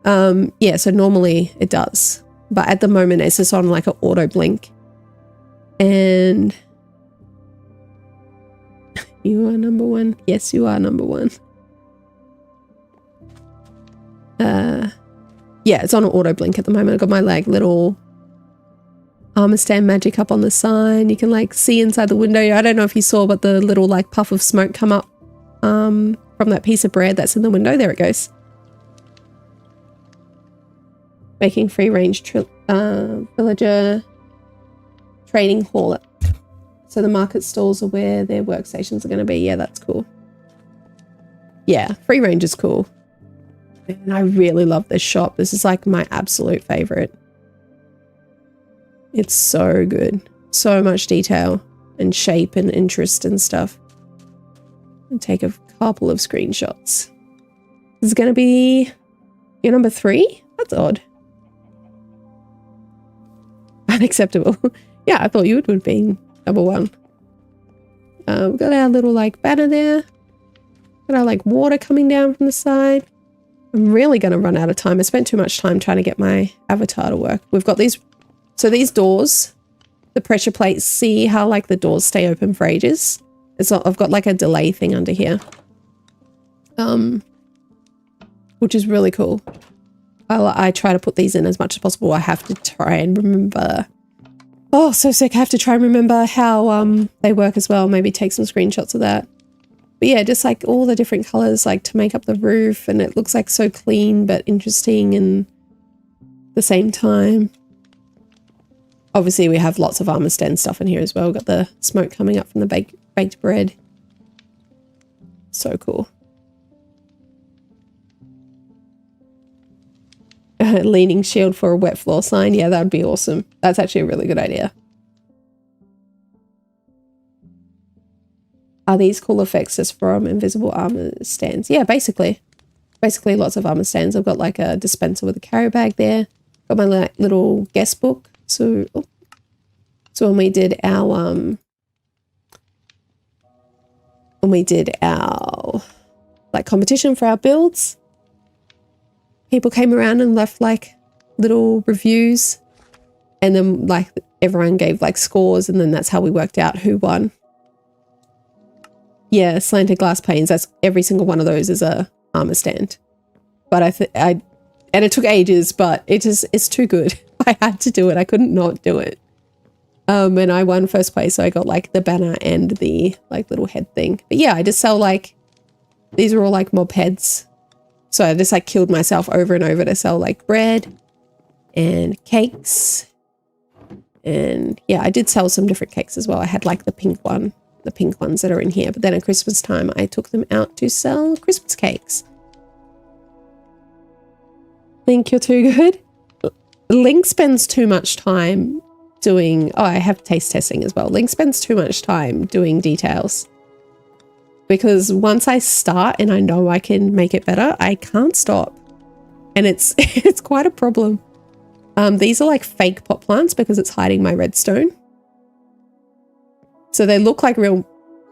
Yeah, so normally it does, but at the moment it's just on like an auto blink. And you are number one. Yes, you are number one. Yeah, it's on an auto blink at the moment. I've got my like little armor stand magic up on the sign. You can like see inside the window. I don't know if you saw, but the little like puff of smoke come up from that piece of bread that's in the window. There it goes. Making free range villager trading hall. So the market stalls are where their workstations are going to be. Yeah, that's cool. Yeah, free range is cool. And I really love this shop. This is like my absolute favorite. It's so good. So much detail and shape and interest and stuff. I'll take a couple of screenshots. This is going to be your number 3? That's odd. Unacceptable. Yeah, I thought you would have been number 1. We've got our little like banner there. Got our like water coming down from the side. I'm really going to run out of time. I spent too much time trying to get my avatar to work. We've got these, so these doors, the pressure plates, see how like the doors stay open for ages? I've got like a delay thing under here. Which is really cool. I try to put these in as much as possible. I have to try and remember. Oh, so sick. I have to try and remember how they work as well. Maybe take some screenshots of that. But yeah, just like all the different colors like to make up the roof, and it looks like so clean but interesting and at the same time. Obviously we have lots of armor stand stuff in here as well. We've got the smoke coming up from the baked bread. So cool. Leaning shield for a wet floor sign. Yeah, that would be awesome. That's actually a really good idea. Are these cool effects just from invisible armor stands? Yeah, basically. Basically lots of armor stands. I've got like a dispenser with a carry bag there. Got my little guest book. So when we did our like competition for our builds, people came around and left like little reviews, and then like everyone gave like scores, and then that's how we worked out who won. Yeah, slanted glass panes. That's every single one of those is a armor stand. But and it took ages, but it's too good. I had to do it. I couldn't not do it. And I won first place, so I got like the banner and the like little head thing. But yeah, I just sell like, these are all like mob heads. So I just like killed myself over and over to sell like bread and cakes. And yeah, I did sell some different cakes as well. I had like the pink ones that are in here. But then at Christmas time, I took them out to sell Christmas cakes. Link, you're too good. Link spends too much time doing, oh, I have taste testing as well. Link spends too much time doing details. Because once I start and I know I can make it better, I can't stop. And it's it's quite a problem. These are like fake pot plants because it's hiding my redstone. So they look like real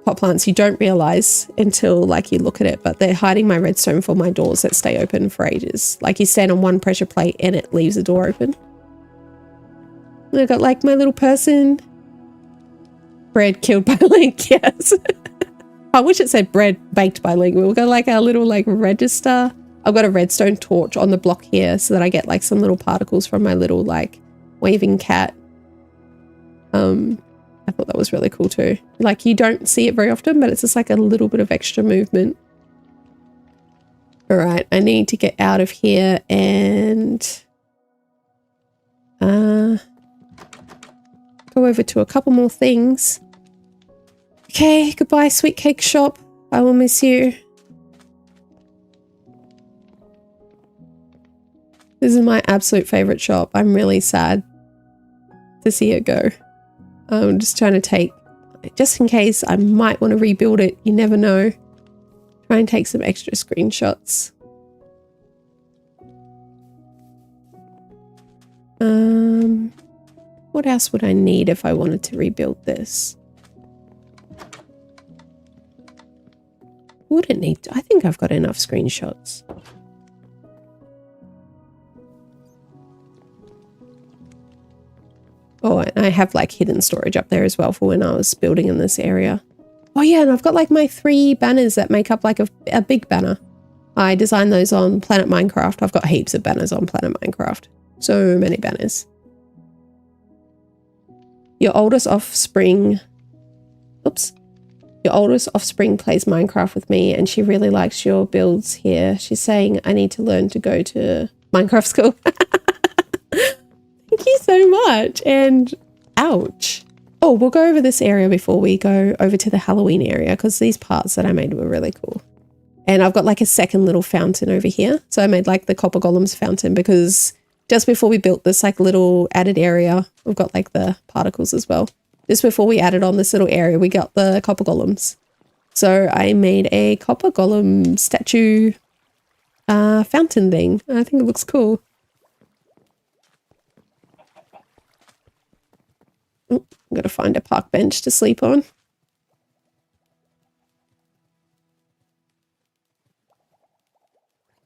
pot plants. You don't realize until like you look at it, but they're hiding my redstone for my doors that stay open for ages. Like you stand on one pressure plate and it leaves the door open. And I've got like my little person. Bread killed by Link, yes. I wish it said bread baked by Link. We've got like our little like register. I've got a redstone torch on the block here so that I get like some little particles from my little like waving cat. I thought that was really cool too. Like you don't see it very often, but it's just like a little bit of extra movement. All right, I need to get out of here and go over to a couple more things. Okay, goodbye, sweet cake shop. I will miss you. This is my absolute favorite shop. I'm really sad to see it go. I'm just trying to take, just in case I might want to rebuild it. You never know. Try and take some extra screenshots. What else would I need if I wanted to rebuild this? Wouldn't need to, I think I've got enough screenshots. Oh, and I have like hidden storage up there as well for when I was building in this area. Oh yeah, and I've got like my 3 banners that make up like a big banner. I designed those on Planet Minecraft. I've got heaps of banners on Planet Minecraft. So many banners. Your oldest offspring plays Minecraft with me and she really likes your builds here. She's saying I need to learn to go to Minecraft school. Thank you so much. And ouch. Oh, we'll go over this area before we go over to the Halloween area because these parts that I made were really cool. And I've got like a second little fountain over here. So I made like the copper golems fountain because just before we built this like little added area, we've got like the particles as well. Just before we added on this little area, we got the copper golems. So I made a copper golem statue fountain thing. I think it looks cool. Oh, I'm going to find a park bench to sleep on.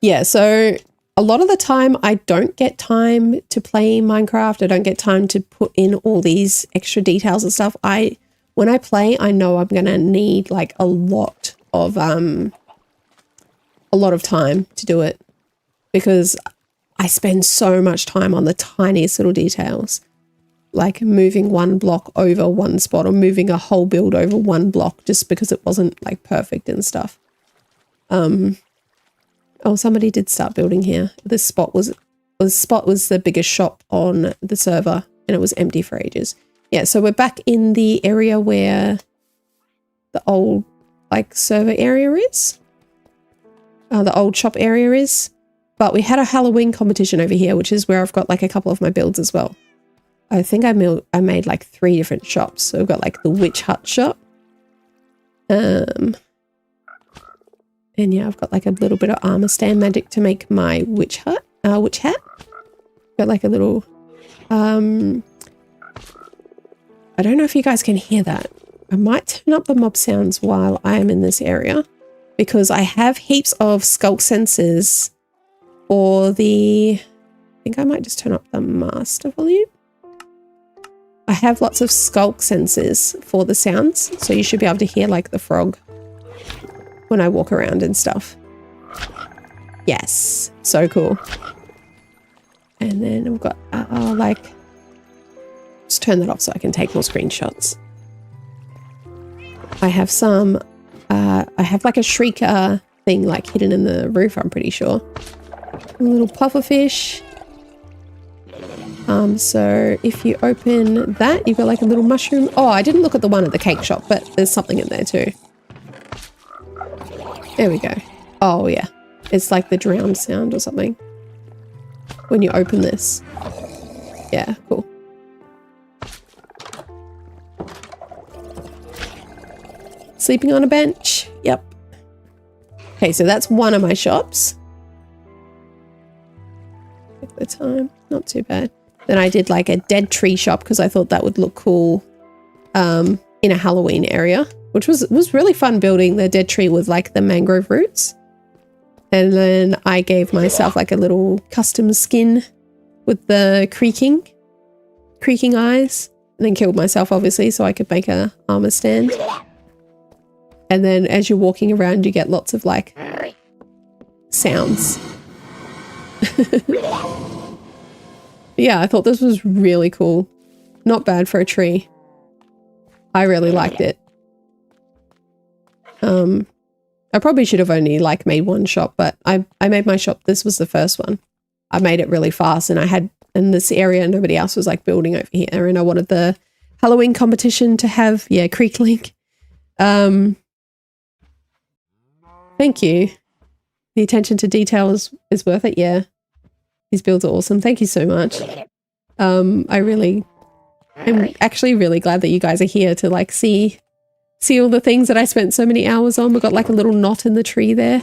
Yeah, so a lot of the time I don't get time to play Minecraft. I don't get time to put in all these extra details and stuff. When I play, I know I'm going to need like a lot of time to do it because I spend so much time on the tiniest little details. Like moving one block over one spot or moving a whole build over one block just because it wasn't like perfect and stuff. Oh, somebody did start building here. This spot was the biggest shop on the server and it was empty for ages. Yeah, so we're back in the area where the old like server area is. The old shop area is. But we had a Halloween competition over here, which is where I've got like a couple of my builds as well. I think I made like 3 different shops. So I've got like the witch hut shop. And yeah, I've got like a little bit of armor stand magic to make my witch hat. Got like a little, I don't know if you guys can hear that. I might turn up the mob sounds while I am in this area because I have heaps of skulk sensors for the, I think I might just turn up the master volume. I have lots of skulk sensors for the sounds, so you should be able to hear like the frog when I walk around and stuff. Yes, so cool. And then we've got like, just turn that off so I can take more screenshots. I have some, I have like a shrieker thing like hidden in the roof, I'm pretty sure. A little pufferfish. So if you open that, you've got like a little mushroom. Oh, I didn't look at the one at the cake shop, but there's something in there too. There we go. Oh yeah. It's like the drowned sound or something. When you open this. Yeah, cool. Sleeping on a bench. Yep. Okay, so that's one of my shops. Take the time. Not too bad. Then I did like a dead tree shop because I thought that would look cool in a Halloween area, which was really fun building the dead tree with like the mangrove roots. And then I gave myself like a little custom skin with the creaking eyes, and then killed myself obviously so I could make a armor stand. And then as you're walking around, you get lots of like sounds. Yeah, I thought this was really cool. Not bad for a tree. I really liked it. I probably should have only like made one shop, but I made my shop. This was the first one. I made it really fast, and I had in this area nobody else was like building over here, and I wanted the Halloween competition to have Creek Link. Thank you. The attention to detail is worth it. Yeah, these builds are awesome. Thank you so much. I'm actually really glad that you guys are here to like see all the things that I spent so many hours on. We've got like a little knot in the tree there.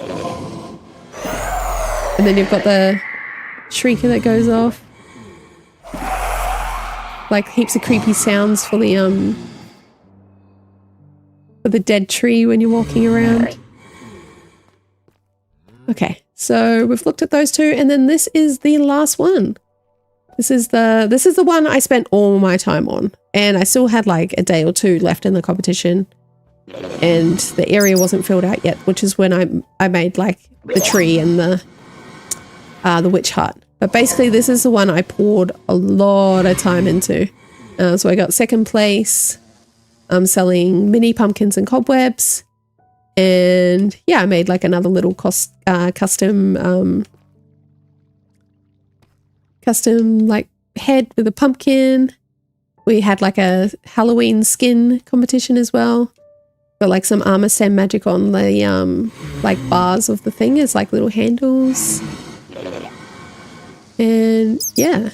And then you've got the shrieker that goes off. Like heaps of creepy sounds for the dead tree when you're walking around. Okay, so we've looked at those two, and then this is the last one. This is the one I spent all my time on, and I still had like a day or two left in the competition. And the area wasn't filled out yet, which is when I made like the tree and the witch hut. But basically this is the one I poured a lot of time into. So I got second place. I'm selling mini pumpkins and cobwebs. And yeah, I made like another little custom like head with a pumpkin. We had like a Halloween skin competition as well. Got like some armor stand magic on the like bars of the thing as like little handles. And yeah,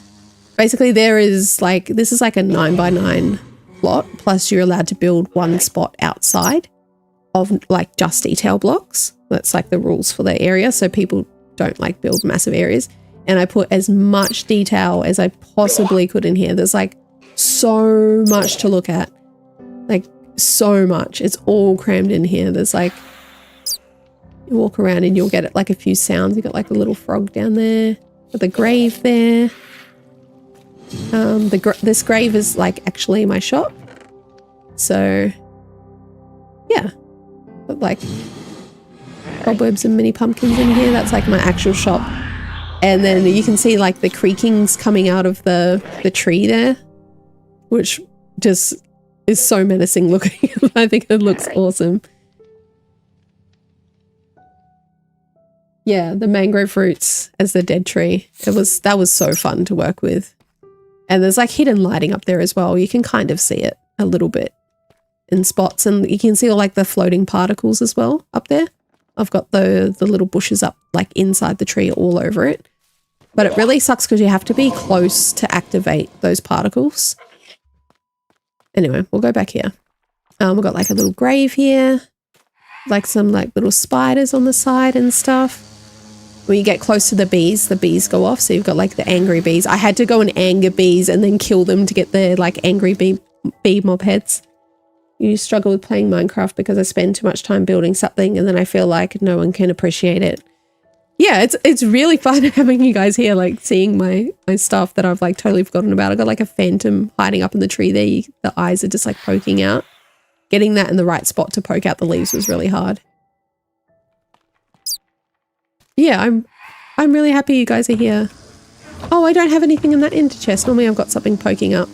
basically there is like, this is like a 9x9 plot, plus you're allowed to build one spot outside of like just detail blocks. That's like the rules for the area, so people don't like build massive areas. And I put as much detail as I possibly could in here. There's like so much to look at, like so much. It's all crammed in here. There's like, you walk around and you'll get it like a few sounds. You got like a little frog down there, got the grave there. This grave is like actually my shop. So yeah, got like cobwebs and mini pumpkins in here. That's like my actual shop. And then you can see like the creakings coming out of the tree there, which just is so menacing looking. I think it looks awesome. Yeah, the mangrove roots as the dead tree. That was so fun to work with. And there's like hidden lighting up there as well. You can kind of see it a little bit. in spots, and you can see all like the floating particles as well up there. I've got the little bushes up like inside the tree all over it. But it really sucks because you have to be close to activate those particles. Anyway, we'll go back here. We've got like a little grave here. Like some like little spiders on the side and stuff. When you get close to the bees go off. So you've got like the angry bees. I had to go and anger bees and then kill them to get the like angry bee mob heads. You struggle with playing Minecraft because I spend too much time building something and then I feel like no one can appreciate it. Yeah, it's really fun having you guys here, like seeing my stuff that I've like totally forgotten about. I got like a phantom hiding up in the tree there. The eyes are just like poking out. Getting that in the right spot to poke out the leaves was really hard. Yeah, I'm really happy you guys are here. Oh, I don't have anything in that ender chest. Normally I've got something poking up.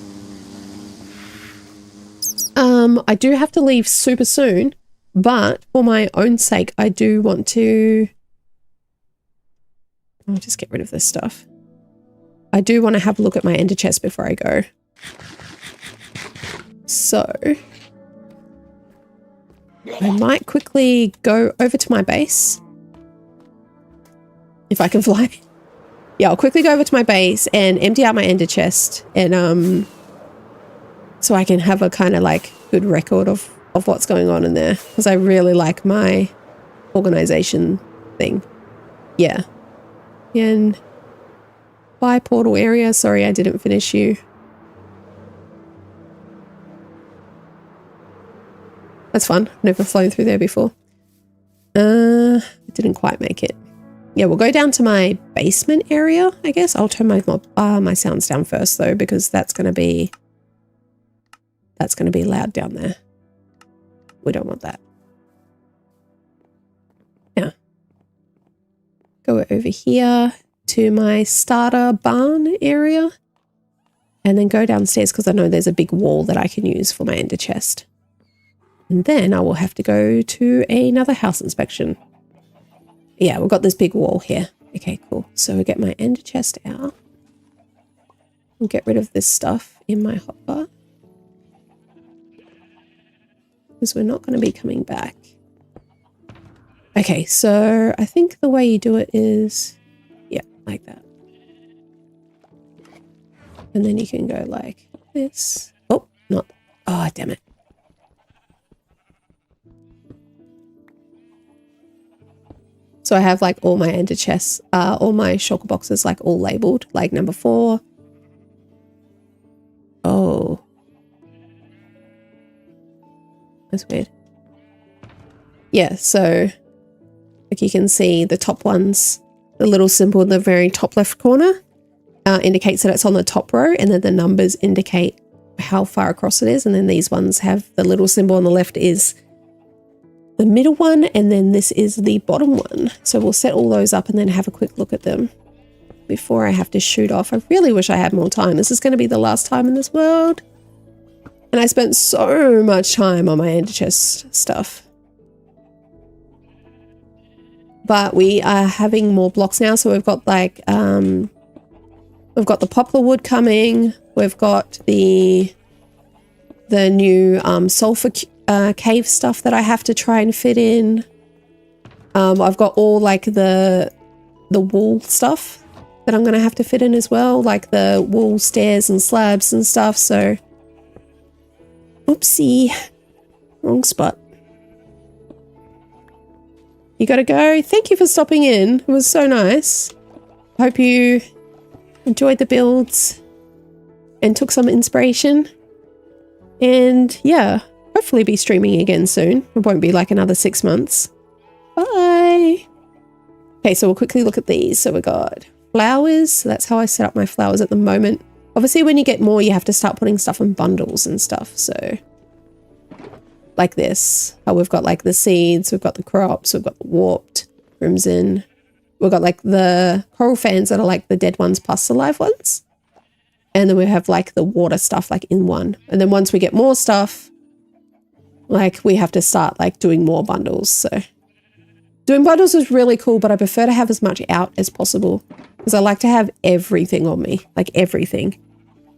I do have to leave super soon, but for my own sake, I do want to... I'll just get rid of this stuff. I do want to have a look at my ender chest before I go. So... I might quickly go over to my base. If I can fly. Yeah, I'll quickly go over to my base and empty out my ender chest. And so I can have a kind of like good record of what's going on in there. Because I really like my organization thing. Yeah. And bye portal area. Sorry, I didn't finish you. That's fun. I've never flown through there before. Didn't quite make it. Yeah, we'll go down to my basement area, I guess. I'll turn my sounds down first though, because that's gonna be loud down there. We don't want that. Yeah. Go over here to my starter barn area. And then go downstairs because I know there's a big wall that I can use for my ender chest. And then I will have to go to another house inspection. Yeah, we've got this big wall here. Okay, cool. So we'll get my ender chest out. And get rid of this stuff in my hotbar. Because we're not going to be coming back. Okay, so I think the way you do it is... Yeah, like that. And then you can go like this. Oh, not... Oh, damn it. So I have like all my ender chests, all my shulker boxes like all labeled, like number 4. Oh. That's weird. Yeah, so like you can see the top ones, the little symbol in the very top left corner indicates that it's on the top row, and then the numbers indicate how far across it is. And then these ones have the little symbol on the left is the middle one, and then this is the bottom one. So we'll set all those up and then have a quick look at them before I have to shoot off. I really wish I had more time. This is going to be the last time in this world. And I spent so much time on my ender chest stuff. But we are having more blocks now. So we've got like, we've got the poplar wood coming. We've got the new sulfur cave stuff that I have to try and fit in. I've got all like the wool stuff that I'm going to have to fit in as well, like the wool stairs and slabs and stuff. So, oopsie, wrong spot. You gotta go. Thank you for stopping in. It was so nice. Hope you enjoyed the builds and took some inspiration. And yeah, hopefully be streaming again soon. It won't be like another 6 months. Bye. Okay, so we'll quickly look at these. So we got flowers. So that's how I set up my flowers at the moment. Obviously, when you get more, you have to start putting stuff in bundles and stuff. So like this, how we've got like the seeds, we've got the crops, we've got the warped, crimson. We've got like the coral fans that are like the dead ones plus the live ones. And then we have like the water stuff like in one. And then once we get more stuff, like we have to start like doing more bundles. So doing bundles is really cool, but I prefer to have as much out as possible because I like to have everything on me, like everything.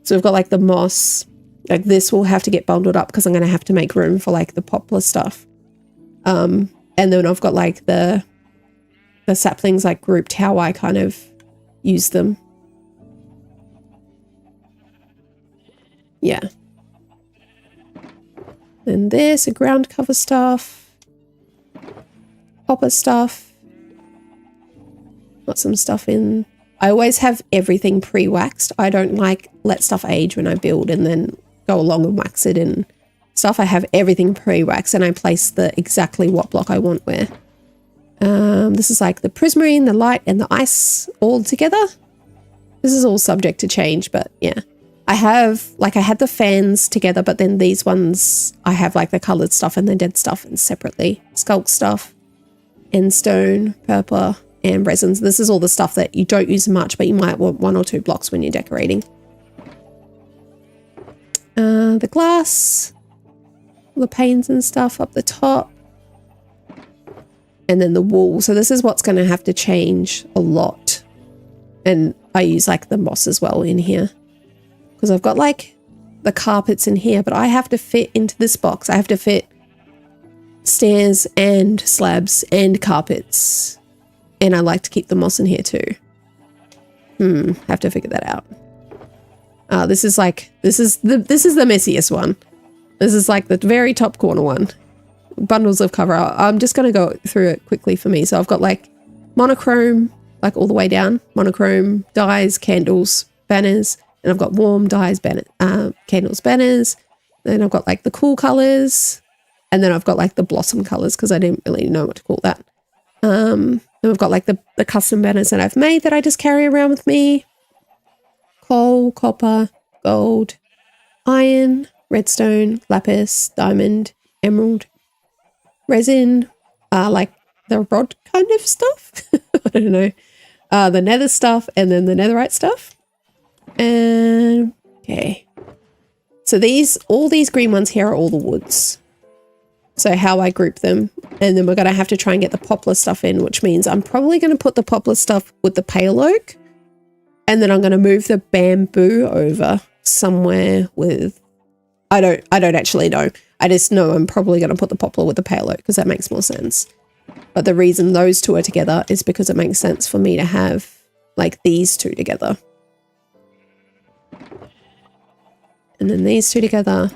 So we've got like the moss, Like this will have to get bundled up because I'm going to have to make room for like the poplar stuff. And then I've got like the saplings like grouped how I kind of use them. Yeah. Then there's a ground cover stuff. Popper stuff. Got some stuff in. I always have everything pre-waxed. I don't like let stuff age when I build and then go along and wax it and stuff. I have everything pre-waxed and I place the exactly what block I want where. This is like the prismarine, the light, and the ice all together. This is all subject to change, but yeah. I have, like, I had the fans together, but then these ones, I have like the colored stuff and the dead stuff and separately. Sculpt stuff, and stone, purple, and resins. This is all the stuff that you don't use much, but you might want 1 or 2 blocks when you're decorating. The glass, all the panes and stuff up the top. And then the wool. So this is what's going to have to change a lot. And I use like the moss as well in here. Because I've got like the carpets in here, but I have to fit into this box. I have to fit stairs and slabs and carpets. And I like to keep the moss in here too. Have to figure that out. This is the messiest one. This is like the very top corner one. Bundles of cover. I'm just going to go through it quickly for me. So I've got like monochrome, like all the way down. Monochrome, dyes, candles, banners. And I've got warm dyes, candles, banners. Then I've got like the cool colors. And then I've got like the blossom colors because I didn't really know what to call that. Then we've got like the custom banners that I've made that I just carry around with me. Coal, copper, gold, iron, redstone, lapis, diamond, emerald, resin, like the rod kind of stuff. I don't know. The nether stuff and then the netherite stuff. And okay. So all these green ones here are all the woods. So how I group them. And then we're going to have to try and get the poplar stuff in, which means I'm probably going to put the poplar stuff with the pale oak. And then I'm going to move the bamboo over somewhere with, I don't actually know. I just know I'm probably going to put the poplar with the pale oak because that makes more sense. But the reason those two are together is because it makes sense for me to have like these two together. And then these two together.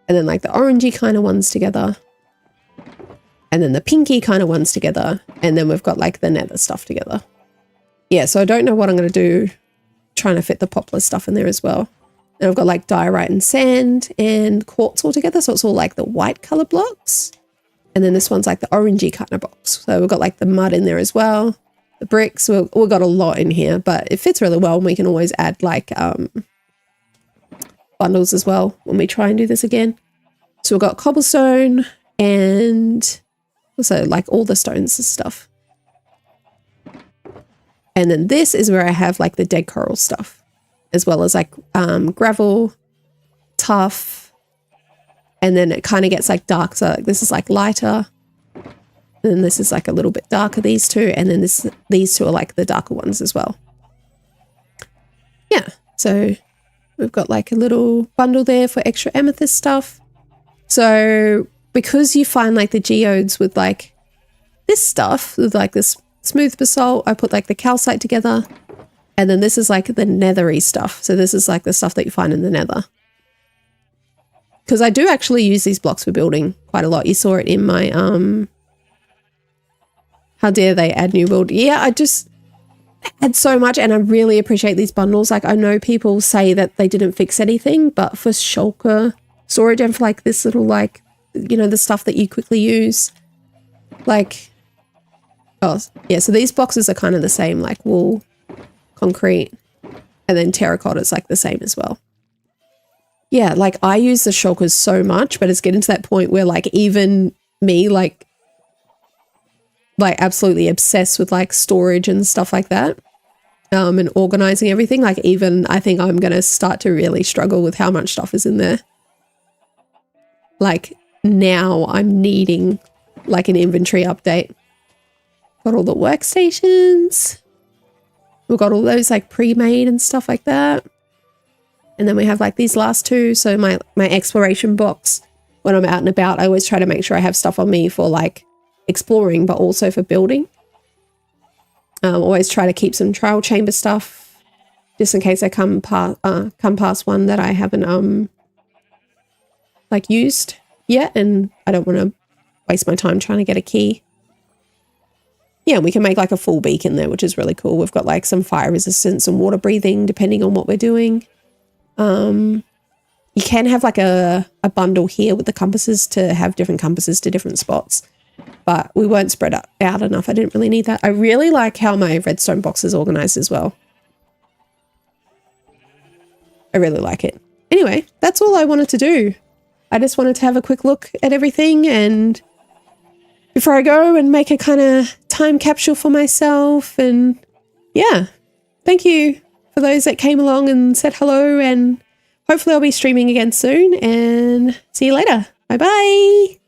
And then like the orangey kind of ones together. And then the pinky kind of ones together. And then we've got like the nether stuff together. Yeah, so I don't know what I'm going to do trying to fit the poplar stuff in there as well. And I've got like diorite and sand and quartz all together. So it's all like the white color blocks. And then this one's like the orangey kind of box. So we've got like the mud in there as well. The bricks, we've got a lot in here, but it fits really well. And we can always add like bundles as well when we try and do this again. So we've got cobblestone and also like all the stones and stuff. And then this is where I have like the dead coral stuff, as well as like gravel, tuff, and then it kind of gets like dark. So like this is like lighter, and then this is like a little bit darker, these two, and then these two are like the darker ones as well. Yeah, so we've got like a little bundle there for extra amethyst stuff. So because you find like the geodes with like this stuff, with like this smooth basalt, I put like the calcite together, and then this is like the nethery stuff. So this is like the stuff that you find in the nether. Because I do actually use these blocks for building quite a lot. You saw it in my how dare they add new build. Yeah, I just add so much, and I really appreciate these bundles. Like I know people say that they didn't fix anything, but for shulker storage and for like this little like, you know, the stuff that you quickly use, like, oh yeah, so these boxes are kind of the same, like wool, concrete, and then terracotta is like the same as well. Yeah, like I use the shulkers so much, but it's getting to that point where like even me like absolutely obsessed with like storage and stuff like that, and organizing everything. Like even I think I'm gonna start to really struggle with how much stuff is in there. Like now I'm needing like an inventory update. Got all the workstations. We've got all those like pre-made and stuff like that. And then we have like these last two. So my exploration box, when I'm out and about, I always try to make sure I have stuff on me for like exploring, but also for building. Always try to keep some trial chamber stuff just in case I come past one that I haven't like used yet, and I don't want to waste my time trying to get a key. Yeah, we can make like a full beacon there, which is really cool. We've got like some fire resistance and water breathing depending on what we're doing. You can have like a bundle here with the compasses to have different compasses to different spots. But we weren't spread out enough. I didn't really need that. I really like how my redstone box is organized as well. I really like it. Anyway, that's all I wanted to do. I just wanted to have a quick look at everything, and before I go and make a kind of time capsule for myself. And yeah, thank you for those that came along and said hello, and hopefully I'll be streaming again soon, and see you later. Bye bye.